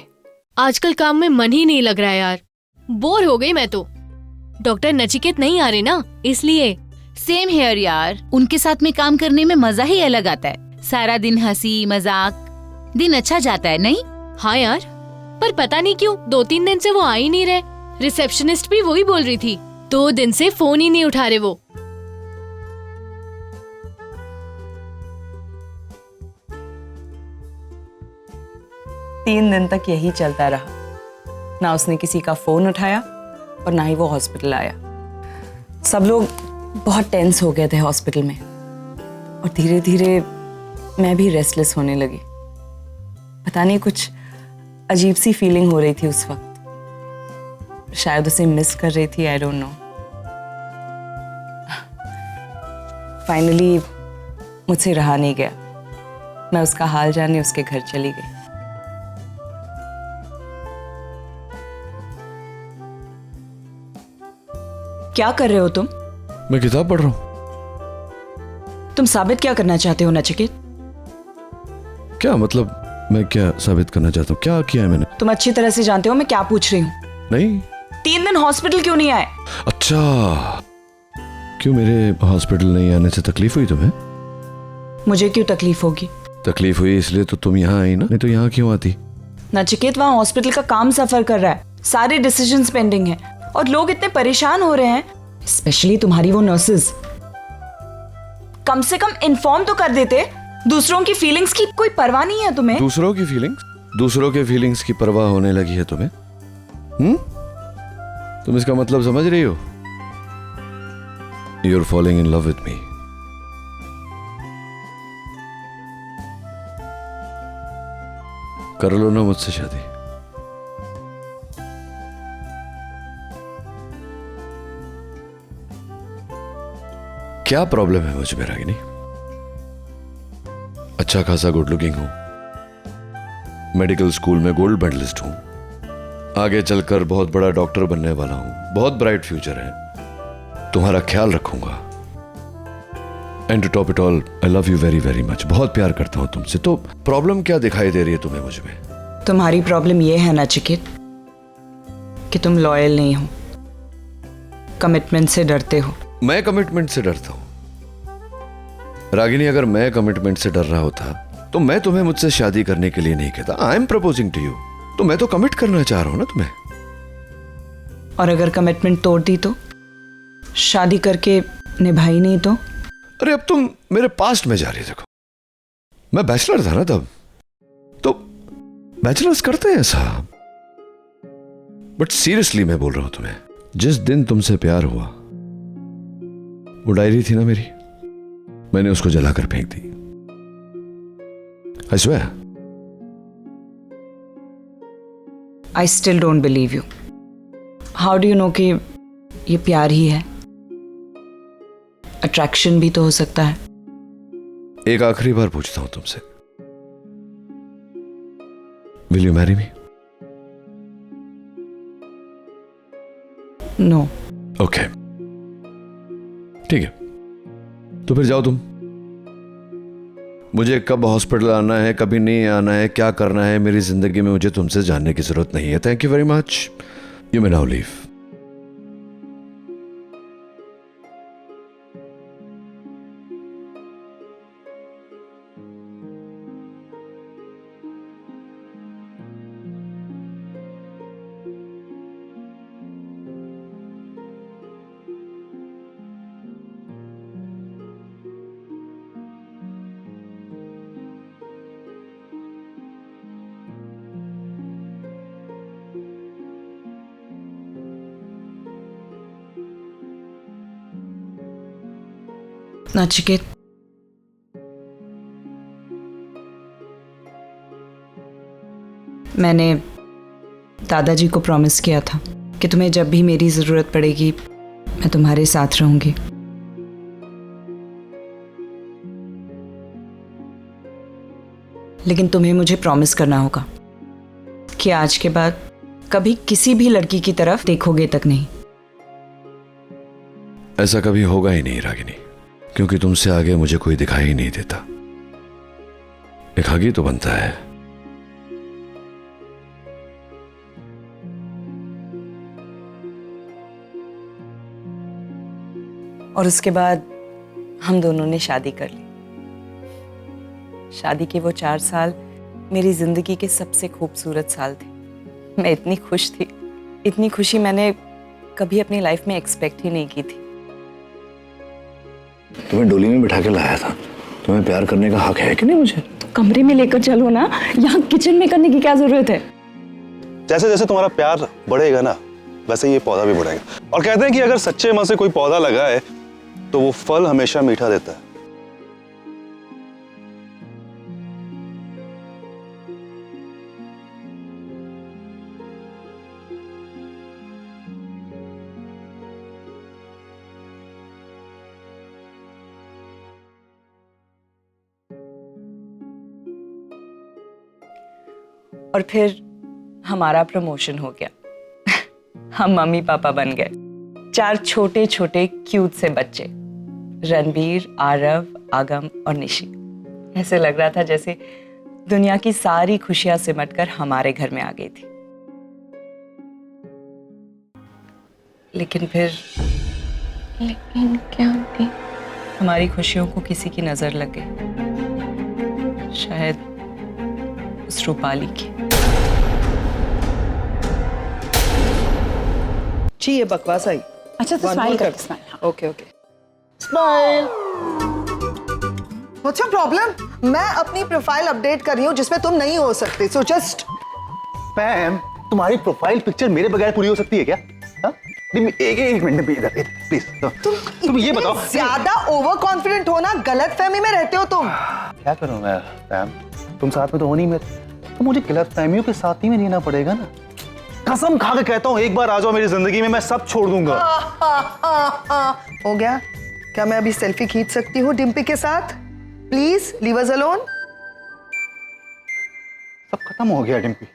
आजकल काम में मन ही नहीं लग रहा है यार, बोर हो गई मैं तो। डॉक्टर नचिकेत नहीं आ रहे ना, इसलिए। सेम हेयर यार, उनके साथ में काम करने में मजा ही अलग आता है। सारा दिन हंसी मजाक, दिन अच्छा जाता है नहीं? हाँ यार, पर पता नहीं क्यों 2-3 दिन से वो आ ही नहीं रहे। रिसेप्शनिस्ट भी वही बोल रही थी, 2 दिन से फोन ही नहीं उठा रहे वो। तीन दिन तक यही चलता रहा। ना उसने किसी का फोन उठाया और ना ही वो हॉस्पिटल आया। सब लोग बहुत टेंस हो गए थे हॉस्पिटल में और धीरे धीरे मैं भी रेस्टलेस होने लगी। पता नहीं कुछ अजीब सी फीलिंग हो रही थी उस वक्त। शायद उसे मिस कर रही थी, आई डोंट नो। फाइनली मुझसे रहा नहीं गया, मैं उसका हाल जानने उसके घर चली गई। क्या कर रहे हो तुम? मैं किताब पढ़ रहा हूँ। तुम साबित क्या करना चाहते हो नचिकेत? क्या मतलब? मैं क्या साबित करना चाहता हूँ? क्या किया है मैंने? तुम अच्छी तरह से जानते हो मैं क्या पूछ रही हूँ। नहीं। 3 दिन हॉस्पिटल क्यों नहीं आए? अच्छा, क्यों मेरे हॉस्पिटल नहीं आने से तकलीफ हुई तुम्हें? मुझे क्यों तकलीफ होगी? तकलीफ हुई इसलिए तो तुम यहाँ आई ना, नहीं तो यहाँ क्यों आती? नचिकेत वहाँ हॉस्पिटल का काम सफर कर रहा है, सारे डिसीजंस पेंडिंग हैं और लोग इतने परेशान हो रहे हैं, स्पेशली तुम्हारी वो नर्सेस। कम से कम इन्फॉर्म तो कर देते। दूसरों की फीलिंग्स की कोई परवाह नहीं है तुम्हें। दूसरों की फीलिंग्स? दूसरों के फीलिंग्स की परवाह होने लगी है तुम्हें? तुम इसका मतलब समझ रही हो? You're falling in love with me. कर लो ना मुझसे शादी। क्या प्रॉब्लम है मुझ में रागिनी? अच्छा खासा गुड लुकिंग हूं, मेडिकल स्कूल में गोल्ड मेडलिस्ट हूं, आगे चलकर बहुत बड़ा डॉक्टर बनने वाला हूं, बहुत ब्राइट फ्यूचर है, तुम्हारा ख्याल रखूंगा। And to top it all, I love you very very much. बहुत प्यार करता हूं तुमसे। तो प्रॉब्लम क्या दिखाई दे रही है तुम्हें मुझ में? तुम्हारी प्रॉब्लम ये है नचिकेत कि तुम लॉयल नहीं हो, कमिटमेंट से डरते हो। मैं कमिटमेंट से डरता हूं? रागिनी, अगर मैं कमिटमेंट से डर रहा होता तो मैं तुम्हें मुझसे शादी करने के लिए नहीं कहता। I am proposing to you, तो मैं तो कमिट करना चाह रहा हूं ना तुम्हें। और अगर कमिटमेंट तोड़ दी तो? शादी करके निभाई नहीं तो? अरे अब तुम मेरे पास्ट में जा रही। देखो, मैं बैचलर था ना तब, तो बैचलर्स करते हैं ऐसा। बट सीरियसली मैं बोल रहा हूं तुम्हें, जिस दिन तुमसे प्यार हुआ, वो डायरी थी ना मेरी, मैंने उसको जलाकर फेंक दी। I swear. I still don't believe you. How do you know कि ये प्यार ही है? अट्रैक्शन भी तो हो सकता है। एक आखिरी बार पूछता हूं तुमसे, Will you marry me? No. Okay. ठीक है, तो फिर जाओ तुम। मुझे कब हॉस्पिटल आना है, कभी नहीं आना है, क्या करना है मेरी जिंदगी में, मुझे तुमसे जानने की जरूरत नहीं है। Thank you very much, you may now leave. Nachiket, मैंने दादाजी को प्रॉमिस किया था कि तुम्हें जब भी मेरी जरूरत पड़ेगी मैं तुम्हारे साथ रहूंगी। लेकिन तुम्हें मुझे प्रॉमिस करना होगा कि आज के बाद कभी किसी भी लड़की की तरफ देखोगे तक नहीं। ऐसा कभी होगा ही नहीं रागिनी, क्योंकि तुमसे आगे मुझे कोई दिखाई ही नहीं देता। एक हग ही तो बनता है। और उसके बाद हम दोनों ने शादी कर ली। शादी के वो 4 साल मेरी जिंदगी के सबसे खूबसूरत साल थे। मैं इतनी खुश थी, इतनी खुशी मैंने कभी अपनी लाइफ में एक्सपेक्ट ही नहीं की थी। तुम्हें डोली में बिठा के लाया था, तुम्हें प्यार करने का हक है कि नहीं मुझे? कमरे में लेकर चलो ना, यहाँ किचन में करने की क्या जरूरत है? जैसे जैसे तुम्हारा प्यार बढ़ेगा ना, वैसे ये पौधा भी बढ़ेगा। और कहते हैं कि अगर सच्चे मन से कोई पौधा लगाए तो वो फल हमेशा मीठा देता है। और फिर हमारा प्रमोशन हो गया। हम मम्मी पापा बन गए। 4 छोटे छोटे क्यूट से बच्चे, रणबीर, आरव, आगम और निशी। ऐसे लग रहा था जैसे दुनिया की सारी खुशियां सिमटकर हमारे घर में आ गई थी। लेकिन फिर क्या थी? हमारी खुशियों को किसी की नजर लग गई, शायद उस रूपाली की। जी ये बकवास आई। अच्छा तो स्माइल कर, smile. Okay okay smile. What's your problem? मैं अपनी प्रोफाइल अपडेट कर रही हूँ जिसमें तुम नहीं हो सकते, सो जस्ट। पैम, तुम्हारी प्रोफाइल पिक्चर मेरे बगैर पूरी हो सकती है क्या? हाँ? एक मिनट इधर प्लीज। तुम ये बताओ। ज्यादा ओवर कॉन्फिडेंट हो ना, गलत फहमी में रहते हो तुम। क्या करूं मैं पैम, तुम साथ में तो हो नहीं मेरे, तो मुझे गलत फहमियों के साथ ही में रहना पड़ेगा ना। कसम खा के कहता हूँ, एक बार आ जाओ मेरी जिंदगी में, मैं सब छोड़ दूंगा। हो गया? क्या मैं अभी सेल्फी खींच सकती हूँ डिम्पी के साथ? Please leave us alone. सब खत्म हो गया डिम्पी,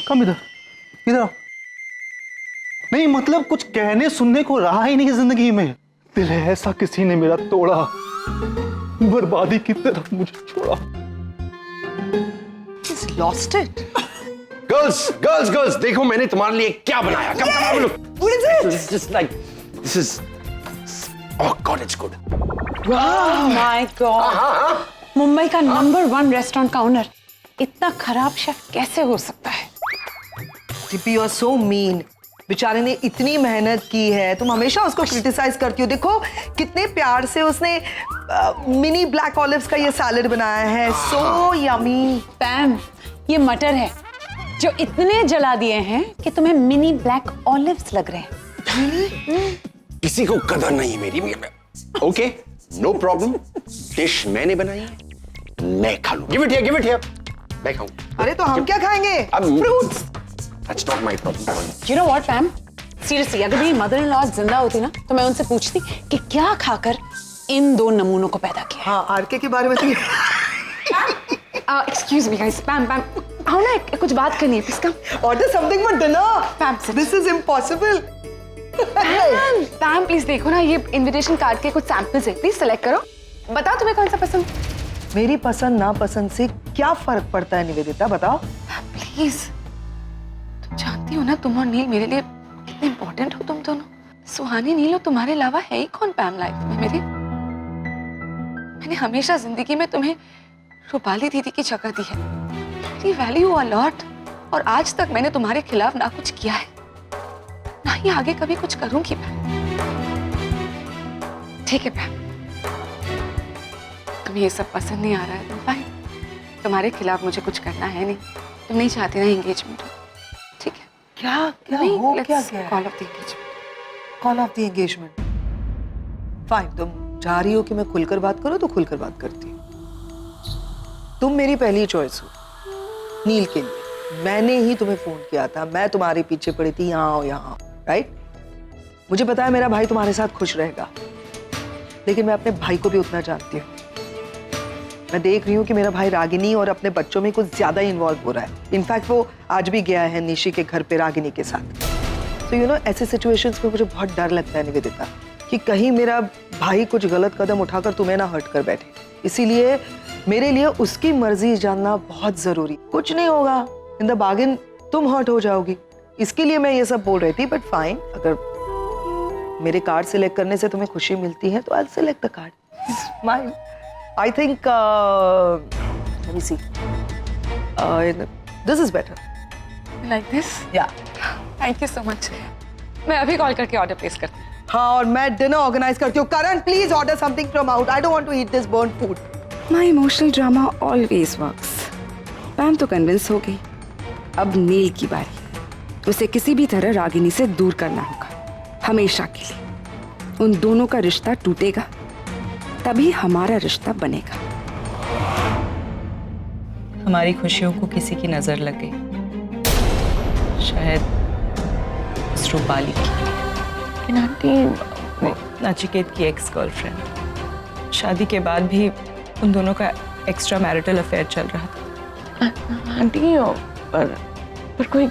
कम इधर इधर। नहीं मतलब कुछ कहने सुनने को रहा ही नहीं जिंदगी में। दिल है ऐसा किसी ने मेरा तोड़ा, बर्बादी की तरफ मुझे छोड़ा। He's lost it. गर्ल्स, देखो मैंने तुम्हारे लिए क्या बनाया। Come on, look. What is it? This is just like, this is, oh God, it's good. वाह माय गॉड, मुंबई का नंबर 1 रेस्टोरेंट का ओनर इतना खराब शेफ कैसे हो सकता है? Dimpy you are so mean. बेचारे ने इतनी मेहनत की है, तुम हमेशा उसको क्रिटिसाइज करती हो। देखो कितने प्यार से उसने मिनी ब्लैक ऑलिव्स का ये सैलेड बनाया है, सो यमी। पैम, ये मटर है जो इतने जला दिए हैं कि तुम्हें मिनी ब्लैक ऑलिव्स लग रहे हैं। किसी को कदर नहीं है मेरी। Okay, no problem. डिश मैंने बनाई है, मैं खा लूं। गिव इट हियर, मैं खाऊं। अरे तो हम क्या खाएंगे? Fruits. That's not my problem. You know what, Pam? Seriously, अगर मेरी मदर इन लॉ जिंदा होती ना तो मैं उनसे पूछती कि क्या खाकर इन 2 नमूनों को पैदा किया। हाँ, आरके के बारे में तो Excuse me guys, Pam, आओ ना कुछ बात करनी है। Please come. Order something for dinner. Pam, this is impossible. पैम please देखो ना, ये इनविटेशन कार्ड के कुछ सैंपल्स है, प्लीज सेलेक्ट करो, बताओ तुम्हें कौन सा पसंद। मेरी पसंद नापसंद से क्या फर्क पड़ता है निवेदिता, बताओ प्लीज। तुम जानती हो ना, तुम और नील मेरे लिए कितने इंपॉर्टेंट हो तुम दोनों। सुहानी नील और तुम्हारे अलावा है ही कौन पैम लाइफ में मेरी। मैंने हमेशा जिंदगी में तुम्हें रूपाली दीदी की जगह दी है, मेरी वैल्यू अ लॉट, और आज तक मैंने तुम्हारे खिलाफ ना कुछ किया है, ना ही आगे कभी कुछ करूंगी पैम। ठीक है पैम, तुम्हें ये सब पसंद नहीं आ रहा है तो फाइन, तुम्हारे खिलाफ मुझे कुछ करना है नहीं। तुम नहीं चाहती ना एंगेजमेंट हो, ठीक है? क्या क्या नहीं, हो let's क्या क्या call off the engagement. Call of the engagement. Fine, तुम चाह रही हो कि मैं खुलकर बात करूं तो खुलकर बात करती हूँ। तुम मेरी पहली चॉइस हो नील के लिए, मैंने ही तुम्हें फोन किया था, मैं तुम्हारे पीछे पड़ी थी, यहाँ आओ यहाँ आओ, राइट? मुझे पता है मेरा भाई तुम्हारे साथ खुश रहेगा, लेकिन मैं अपने भाई को भी उतना जानती हूँ। मैं देख रही हूँ कि मेरा भाई रागिनी और अपने बच्चों में कुछ ज्यादा इन्वॉल्व हो रहा है। इनफैक्ट वो आज भी गया है निशी के घर पे रागिनी के साथ। तो यू नो, ऐसे सिचुएशंस में मुझे बहुत डर लगता है निवेदिता, कि कहीं मेरा भाई कुछ गलत कदम उठाकर तुम्हें ना हर्ट कर बैठे। इसीलिए मेरे लिए उसकी मर्जी जानना बहुत जरूरी। कुछ नहीं होगा, इन द बार्गेन तुम हर्ट हो जाओगी, इसके लिए मैं ये सब बोल रही थी। बट फाइन, अगर मेरे कार्ड सिलेक्ट करने से तुम्हें खुशी मिलती है तो I select the card. Mine, I think let me see, this is better. Like this? Ya, thank you so much. मैं अभी कॉल करके ऑर्डर प्लेस करती हूँ। हाँ, और मैं डिनर ऑर्गेनाइज करती हूँ। Karan, please order something from out, I don't want to eat this burn food. My emotional drama always works. Pam तो कन्विंस हो गई, अब नील की बारी। उसे किसी भी तरह रागिनी से दूर करना होगा, हमेशा के लिए। उन दोनों का रिश्ता टूटेगा, तभी हमारा रिश्ता बनेगा। हमारी खुशियों को किसी की नजर लग गई, शायद इस रूपाली की, नचिकेत की एक्स गर्लफ्रेंड। शादी के बाद भी उन दोनों का एक्स्ट्रा मैरिटल अफेयर चल रहा था। आंटी, पर कोई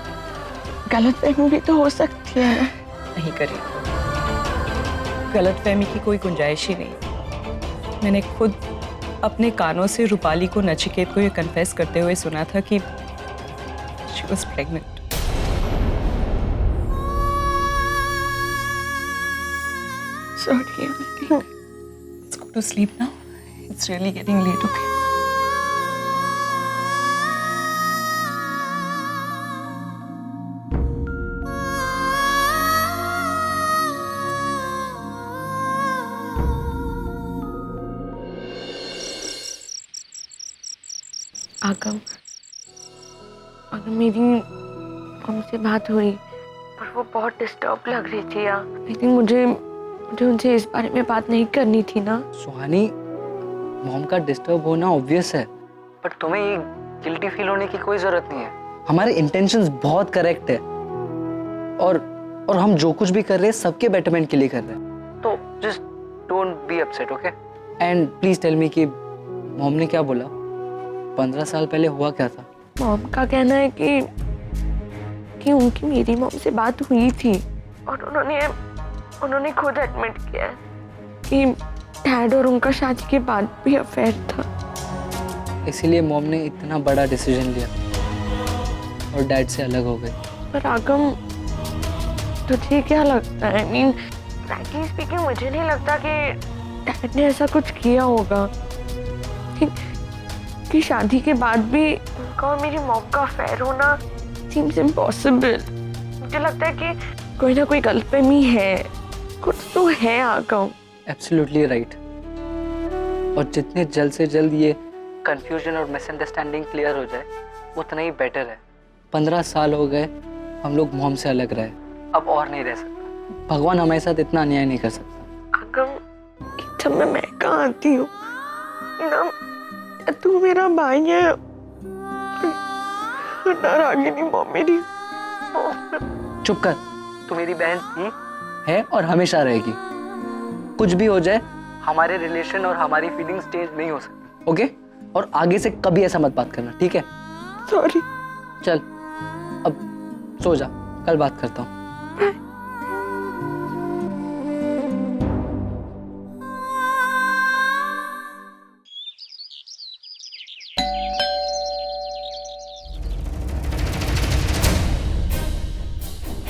गलतफहमी भी तो हो सकती है ना? नहीं करी, गलतफहमी की कोई गुंजाइश ही नहीं। मैंने खुद अपने कानों से रूपाली को नचिकेत को ये कन्फेस करते हुए सुना था कि she was pregnant. Sorry, auntie. Let's go to sleep now. It's really getting late, okay? आगम, अगर मेरी हमसे बात हुई और वो बहुत डिस्टर्ब लग रही थी यार, आई थिंक मुझे उनसे इस बारे में बात नहीं करनी थी ना। सुहानी, मॉम का डिस्टर्ब होना ऑब्वियस है, पर तुम्हें ये गिल्टी फील होने की कोई जरूरत नहीं है। हमारे इंटेंशंस बहुत करेक्ट है, और हम जो कुछ भी कर रहे हैं सबके बेटरमेंट के लिए कर रहे हैं। तो just don't be upset, okay? And please tell me कि मॉम ने क्या बोला, 15 साल पहले हुआ क्या था? मॉम का कहना है कि उनकी मेरी मॉम से बात हुई थी, और उन्होंने खुद एडमिट किया है कि डैड और उनका शादी के बाद भी अफेयर था। इसीलिए मॉम ने इतना बड़ा डिसीजन लिया और डैड से अलग हो गए। पर आगम, तुझे क्या लगता है? आई मीन, फ्रैंकली स्पीकिंग, मुझे नहीं लगता कि डैड ने ऐसा कुछ किया होगा कि शादी के बाद भी उनका और मेरी मॉम का अफेयर होना सीम्स इम्पॉसिबल। मुझे लगता है कि कोई ना कोई गलतफहमी है, कुछ तो है आगम। Absolutely right. और जितने जल्द से जल्द ये कंफ्यूजन और मिसअंडरस्टैंडिंग क्लियर हो जाए उतना ही बेटर है। 15 साल हो गए हम लोग मॉम से अलग रहे, अब और नहीं रह सकता। भगवान हमारे साथ इतना अन्याय नहीं कर सकता। आगम, जब मैं कहाँ आती हूँ ना, तू मेरा भाई है, ना रागिनी मॉम मेरी। चुप कर, तू मेरी बहन थी, है और हमेशा रहेगी। कुछ भी हो जाए हमारे रिलेशन और हमारी फीलिंग्स चेंज नहीं हो सकती, ओके? और आगे से कभी ऐसा मत बात करना, ठीक है? सॉरी। चल अब सो जा, कल बात करता हूँ।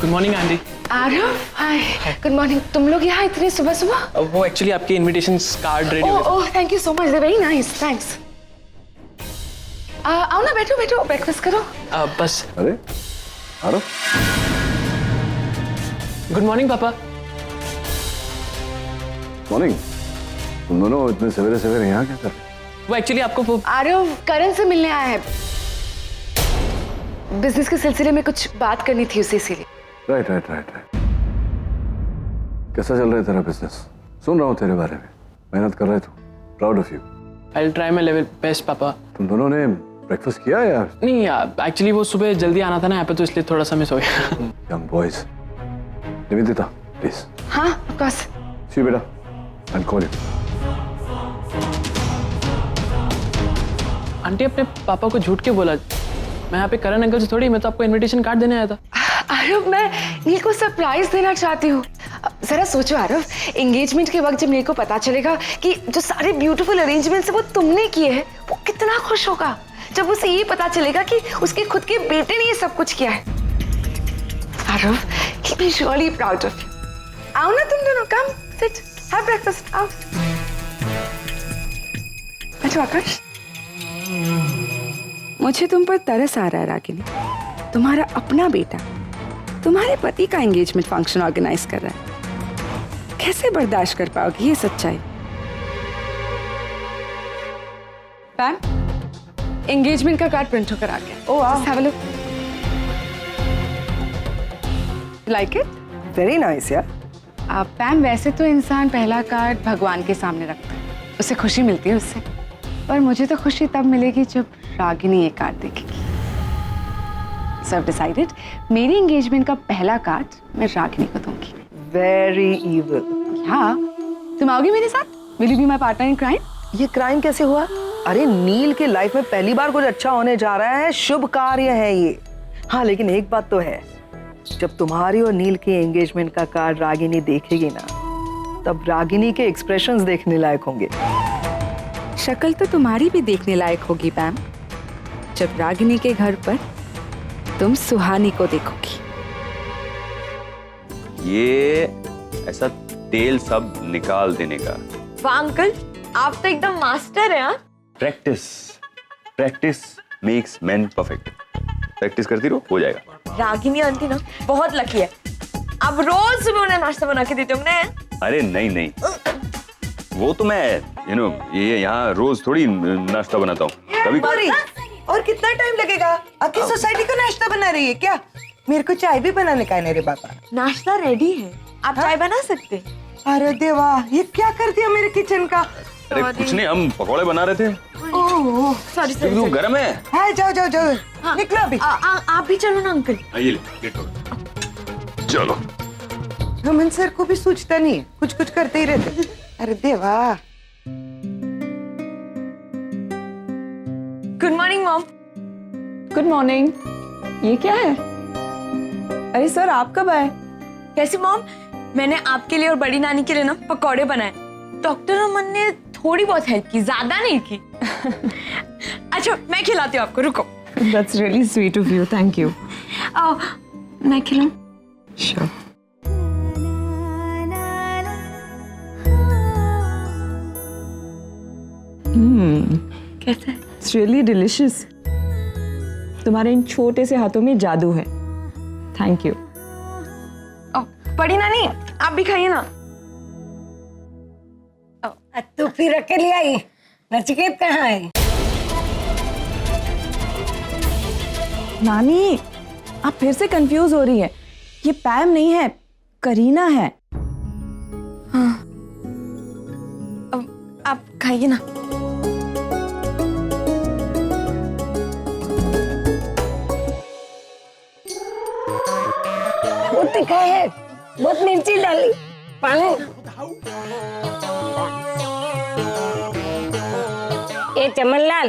Good morning aunty. Aarav, hi, good morning. तुम लोग यहाँ इतनी सुबह सुबह? वो एक्चुअली आपके इनविटेशन कार्ड रेडी हो गए। Oh, thank you so much, very nice, thanks. आओ ना, बैठो बैठो, ब्रेकफास्ट करो। बस। अरे आरव, गुड मॉर्निंग पापा। मॉर्निंग। तुम दोनों इतने सवेरे सवेरे यहाँ क्या कर रहे हो? वो एक्चुअली आपको वो आरव करण से मिलने आया है, बिजनेस के सिलसिले में कुछ बात करनी थी उसे, इसीलिए। राइट। कैसा चल रहा है तेरा बिजनेस? सुन रहा हूँ तेरे बारे में, मेहनत कर रहे तू, proud of you. I will try my level best पापा। तुम दोनों ने ब्रेकफास्ट किया है यार? नहीं एक्चुअली वो सुबह जल्दी आना था ना यहाँ पे, तो इसलिए थोड़ा सा मिस हो गया। Young boys, Nivedita please. हाँ, ऑफ कोर्स। सी बेटा, आई कॉल यू। आंटी अपने पापा को झूठ के बोला, मैं यहाँ पे करण अंकल से थोड़ी, मैं तो आपको इनविटेशन कार्ड देने आया था। आरव, मैं नील को सरप्राइज देना चाहती हूँ। जरा सोचो आरव, एंगेजमेंट के वक्त जब नील को पता चलेगा कि जो सारे ब्यूटीफुल अरेंजमेंट्स है वो तुमने किए हैं, वो कितना खुश होगा। जब उसे ये पता चलेगा कि उसके खुद के बेटे ने ये सब कुछ किया है। Aarav, he will be really proud of you. आओ ना तुम दोनों, come sit, have breakfast, आओ। बैठो आकाश। मुझे तुम पर तरस आ रहा है रागिनी। तुम्हारा अपना बेटा तुम्हारे पति का एंगेजमेंट फंक्शन ऑर्गेनाइज कर रहा है, कैसे बर्दाश्त कर पाओगी ये सच्चाई? पैम, एंगेजमेंट का कार्ड प्रिंट होकर आ गया। ओह वाह, have a look. Like it? Very nice यार। पैम, वैसे तो इंसान पहला कार्ड भगवान के सामने रखता है, उसे खुशी मिलती है उससे, पर मुझे तो खुशी तब मिलेगी जब रागिनी ये कार्ड देखेगी। So I've decided, मेरी एंगेजमेंट का पहला कार्ड मैं रागिनी को दूंगी। Very evil. हाँ, तुम आओगी मेरे साथ? Will you be my partner in crime? ये क्राइम कैसे हुआ? अरे नील के लाइफ में पहली बार कुछ अच्छा होने जा रहा है, शुभ कार्य है ये। हाँ, लेकिन एक बात तो है, जब तुम्हारी और नील की एंगेजमेंट का कार्ड रागिनी देखेगी ना, तब रागिनी के एक्सप्रेशंस देखने लायक होंगे। शक्ल तो तुम्हारी भी देखने लायक होगी पैम, जब रागिनी के घर पर तुम सुहानी को देखोगी। ये ऐसा तेल सब निकाल देने का। वाह अंकल, आप तो एकदम मास्टर हैं। Practice makes man perfect. Practice करती रहो, हो जाएगा। रागिनी आंटी ना बहुत लकी है, आप रोज सुबह उन्हें नाश्ता बना के देते होंगे। अरे नहीं, वो तो मैं ये यहाँ रोज थोड़ी नाश्ता बनाता हूँ, कभी। और कितना टाइम लगेगा? आपकी सोसाइटी को नाश्ता बना रही है क्या? मेरे को चाय भी बनाने का है मेरे पापा। नाश्ता रेडी है, आप चाय बना सकते। अरे देवा, ये क्या कर दिया मेरे किचन का? अरे कुछ नहीं, हम पकौड़े बना रहे थे। ओह सॉरी तू गरम है? हाँ, जाओ हाँ, निकलो अभी। आप भी चलो ना अंकल। ये ले, चलो। रमन सर को भी सूझता नहीं है, कुछ करते ही रहते। अरे देवा। Good morning mom. Good morning. ये क्या है? अरे सर, आप कब आए? कैसे मॉम, मैंने आपके लिए और बड़ी नानी के लिए ना पकौड़े बनाए। डॉक्टर रमन ने थोड़ी बहुत हेल्प की, ज्यादा नहीं की। अच्छा, मैं खिलाती हूँ आपको, रुको। That's really sweet of you. Thank you. आओ, मैं खिलाऊं? Sure. कैसा है? It's really delicious. तुम्हारे इन छोटे से हाथों में जादू है। Thank you. बड़ी नानी, आप भी खाइए ना। तू फिर अकेली आई? नचिकेत कहाँ है? नानी, आप फिर से कंफ्यूज हो रही है। ये पैम नहीं है, करीना है। हाँ, अब आप खाइए ना। बहुत तीखा है, बहुत मिर्ची डाली। पानी। ये चमनलाल,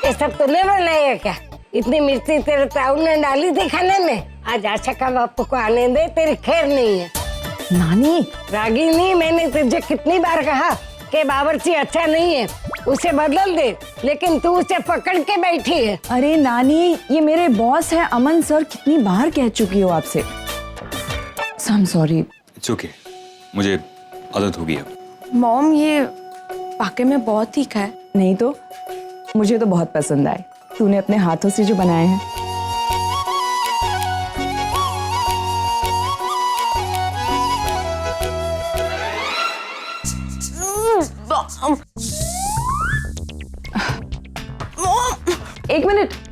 ये सब तूने बनाया क्या? इतनी मिर्ची तेरे ताऊ ने डाली थी खाने में? आज आशा का बापू को आने दे, तेरी खैर नहीं है। नानी। रागिनी, मैंने तुझे कितनी बार कहा कि बावर्ची अच्छा नहीं है, उसे बदल दे, लेकिन तू उसे पकड़ के बैठी है। अरे नानी, ये मेरे बॉस है अमन सर, कितनी बार कह चुकी हो आपसे। आई एम सॉरी। इट्स ओके, मुझे आदत होगी अब। मॉम, ये वाकई में बहुत तीखा है। नहीं तो, मुझे तो बहुत पसंद आए। तूने अपने हाथों से जो बनाए हैं।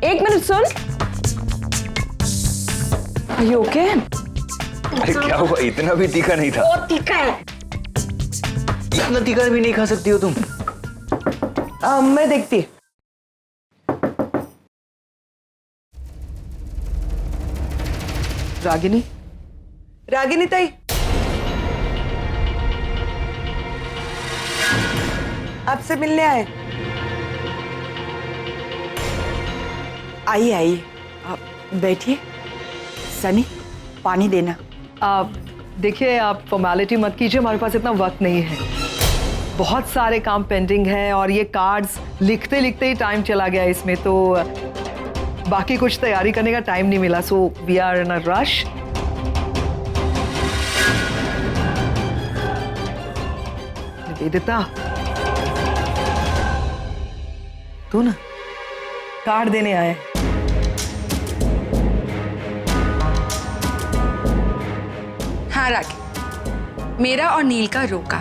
एक minute soon. Are you okay? अरे क्या हुआ? इतना भी तीखा नहीं था। बहुत तीखा है। इतना तीखा भी नहीं खा सकती हो तुम। मैं देखती। रागिनी ताई, आपसे मिलने आए। आइए आइए, आप बैठिए। सनी, पानी देना। आप देखिए, आप फॉर्मेलिटी मत कीजिए, हमारे पास इतना वक्त नहीं है। बहुत सारे काम पेंडिंग है और ये कार्ड्स लिखते लिखते ही टाइम चला गया इसमें, तो बाकी कुछ तैयारी करने का टाइम नहीं मिला। So we are in a rush. Nivedita, तू ना कार्ड देने आए। हाँ राखी, मेरा और नील का रोका,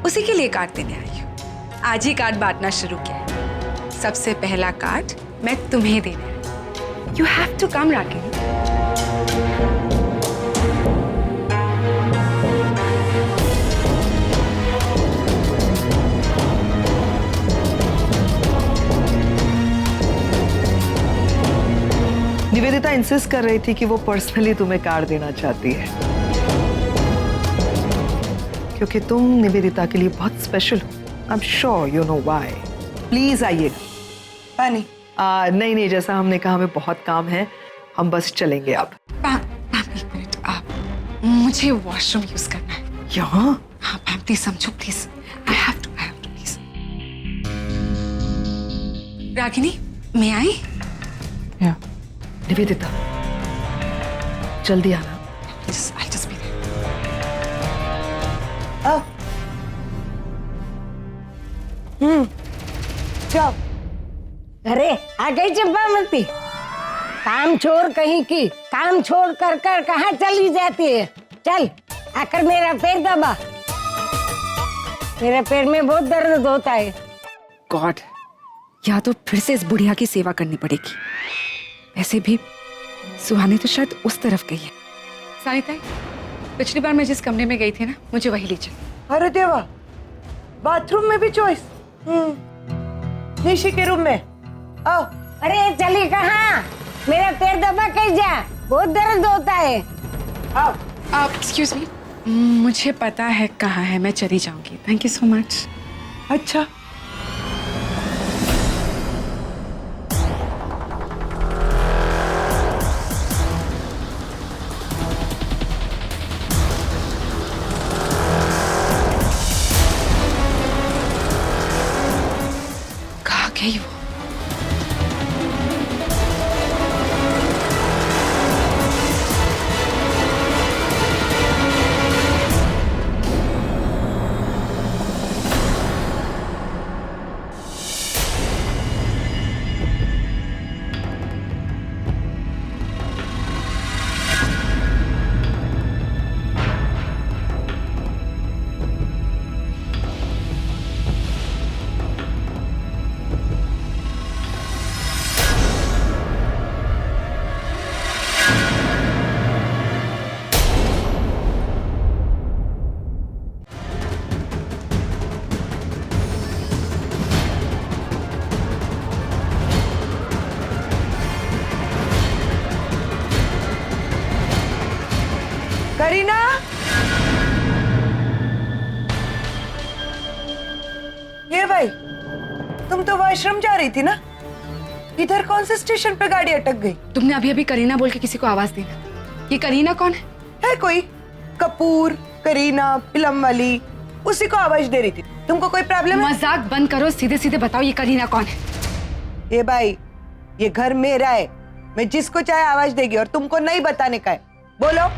उसी के लिए कार्ड देने आई हूँ। आज ही कार्ड बांटना शुरू किया है। सबसे पहला कार्ड मैं तुम्हें देने आई। You have to come Rakhi. Nivedita insist कर रही थी कि वो पर्सनली तुम्हें कार्ड देना चाहती है, क्योंकि तुम निवेदिता के लिए बहुत स्पेशल हो। आई am sure you know why. Please आइएगा। पानी? नहीं, जैसा हमने कहा, हमें बहुत काम है, हम बस चलेंगे अब। एक मिनट, आप, मुझे वॉशरूम यूज करना है। यहाँ? हाँ मैम, प्लीज समझो please. I have to please. Ragini, may I? Nivedita, जल्दी आना। I'll just be there. चल। अरे आ गई चंपा मती। काम छोड़ कहीं की, काम छोड़ कर कर कहाँ चली जाती है? चल आकर मेरा पैर दबा। मेरे पैर में बहुत दर्द होता है। गॉड, या तो फिर से इस बुढ़िया की सेवा करनी पड़ेगी। वैसे भी सुहानी तो शायद उस तरफ गई है। सानिता, पिछली बार मैं जिस कमरे में गई थी ना, मुझे वही ले चल। अरे देवा, बाथरूम में भी चॉइस। निशी के रूम में। आओ। अरे चली कहाँ? मेरा पैर दबा के जा, बहुत दर्द होता है। आओ। एक्सक्यूज मी, मुझे पता है कहाँ है, मैं चली जाऊंगी। Thank you so much. अच्छा, गई वो? करीना, ये भाई, तुम तो वॉशरूम जा रही थी ना? इधर कौन से स्टेशन पे गाड़ी अटक गई? तुमने अभी अभी करीना बोल के किसी को आवाज दी ना। ये करीना कौन है? कोई कपूर, करीना, फिल्म वाली, उसी को आवाज दे रही थी। तुमको कोई प्रॉब्लम है? मजाक बंद करो, सीधे सीधे बताओ ये करीना कौन है? ए भाई, ये घर मेरा है, मैं जिसको चाहे आवाज देगी और तुमको नहीं बताने का है। बोलो,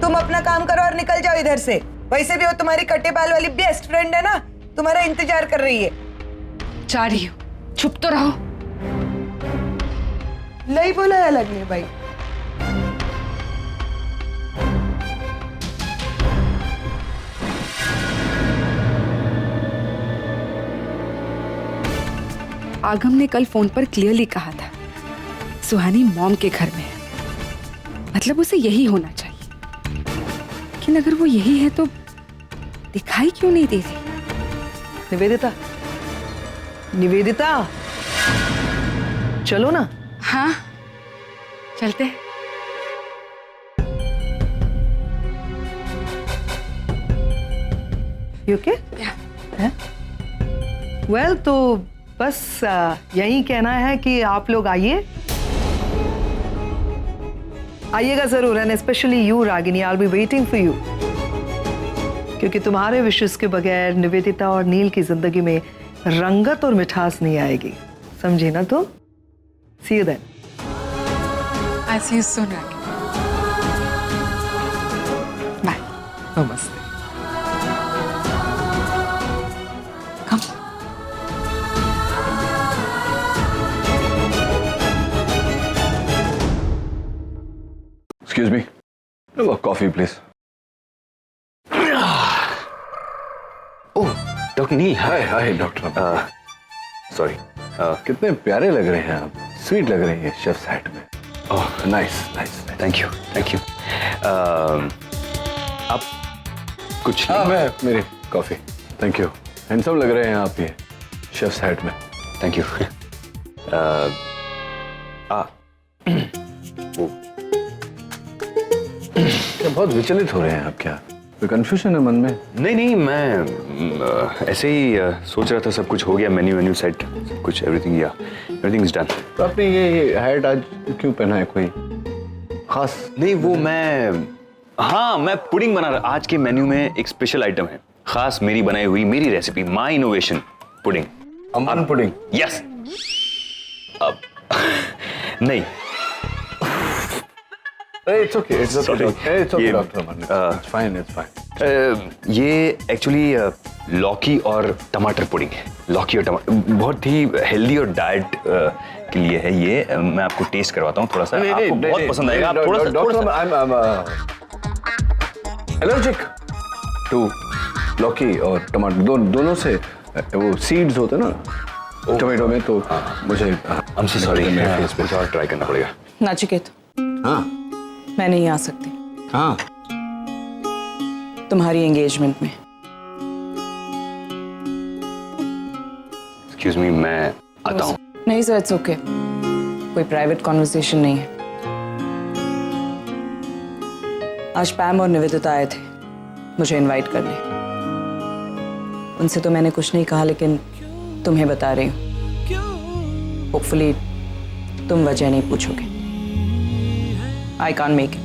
तुम अपना काम करो और निकल जाओ इधर से। वैसे भी वो तुम्हारी कट्टे बाल वाली बेस्ट फ्रेंड है ना, तुम्हारा इंतजार कर रही है। जा रही हो, चुप तो रहो। नहीं बोला है अलग ने भाई। आगम ने कल फोन पर क्लियरली कहा था सुहानी मॉम के घर में है, मतलब उसे यही होना चाहिए। लेकिन अगर वो यही है तो दिखाई क्यों नहीं दे रही? निवेदिता, निवेदिता, चलो ना। हाँ, चलते। You okay? वेल तो बस यही कहना है कि आप लोग आइएगा जरूर, and specially you Ragini, I will be waiting for you, क्योंकि तुम्हारे विशेष के बगैर निवेदिता और नील की जिंदगी में रंगत और मिठास नहीं आएगी, समझे ना तुम? See you then. I see you soon Ragini. Bye. नमस्ते। Excuse me. No, coffee, please. Oh, doctor Neel. Hi doctor. Sorry. कितने प्यारे लग रहे हैं आप, स्वीट लग रही है शेफ्स हैट में। Oh, nice nice. Thank you thank you. आप कुछ? हाँ, मैं मेरी कॉफी। Thank you. हैंडसम लग रहे हैं आप ये शेफ्स हैट में। Thank you. क्या बहुत विचलित हो रहे हैं आप? क्या कोई कंफ्यूजन है मन में? नहीं, मैं ऐसे ही सोच रहा था। सब कुछ हो गया, मेन्यू सेट, सब कुछ, एवरीथिंग इज डन। तो आपने ये हैट आज क्यों पहना है? कोई खास? नहीं, वो मैं पुडिंग बना रहा। आज के मेन्यू में एक स्पेशल आइटम है, खास मेरी बनाई हुई, मेरी recipe, my innovation pudding. Aman pudding? Yes. अब नहीं, It's okay, doctor Aman. It's fine. ये एक्चुअली लौकी और टमाटर पुडिंग है। लौकी और टमाटर बहुत ही हेल्दी और डाइट के लिए है ये। मैं आपको टेस्ट करवाता हूँ थोड़ा सा, आपको बहुत पसंद आएगा। आप थोड़ा सा डॉक्टर, I'm allergic to लौकी और टमाटर, दोनों से वो सीड्स होते हैं ना टोमेटो में, तो मुझे हमसे सॉरी, मेरे फेस पे और ट्राई करना पड़ेगा। नाचिकेत, हाँ मैं नहीं आ सकती। हाँ, तुम्हारी एंगेजमेंट में। एक्सक्यूज मी, मैं आता हूँ। नहीं सर, इट्स ओके, कोई प्राइवेट कॉन्वर्सेशन नहीं है। आज पैम और निवेदिता आए थे मुझे इनवाइट करने। उनसे तो मैंने कुछ नहीं कहा, लेकिन तुम्हें बता रही हूँ। होपफुली तुम वजह नहीं पूछोगे। I can't make it.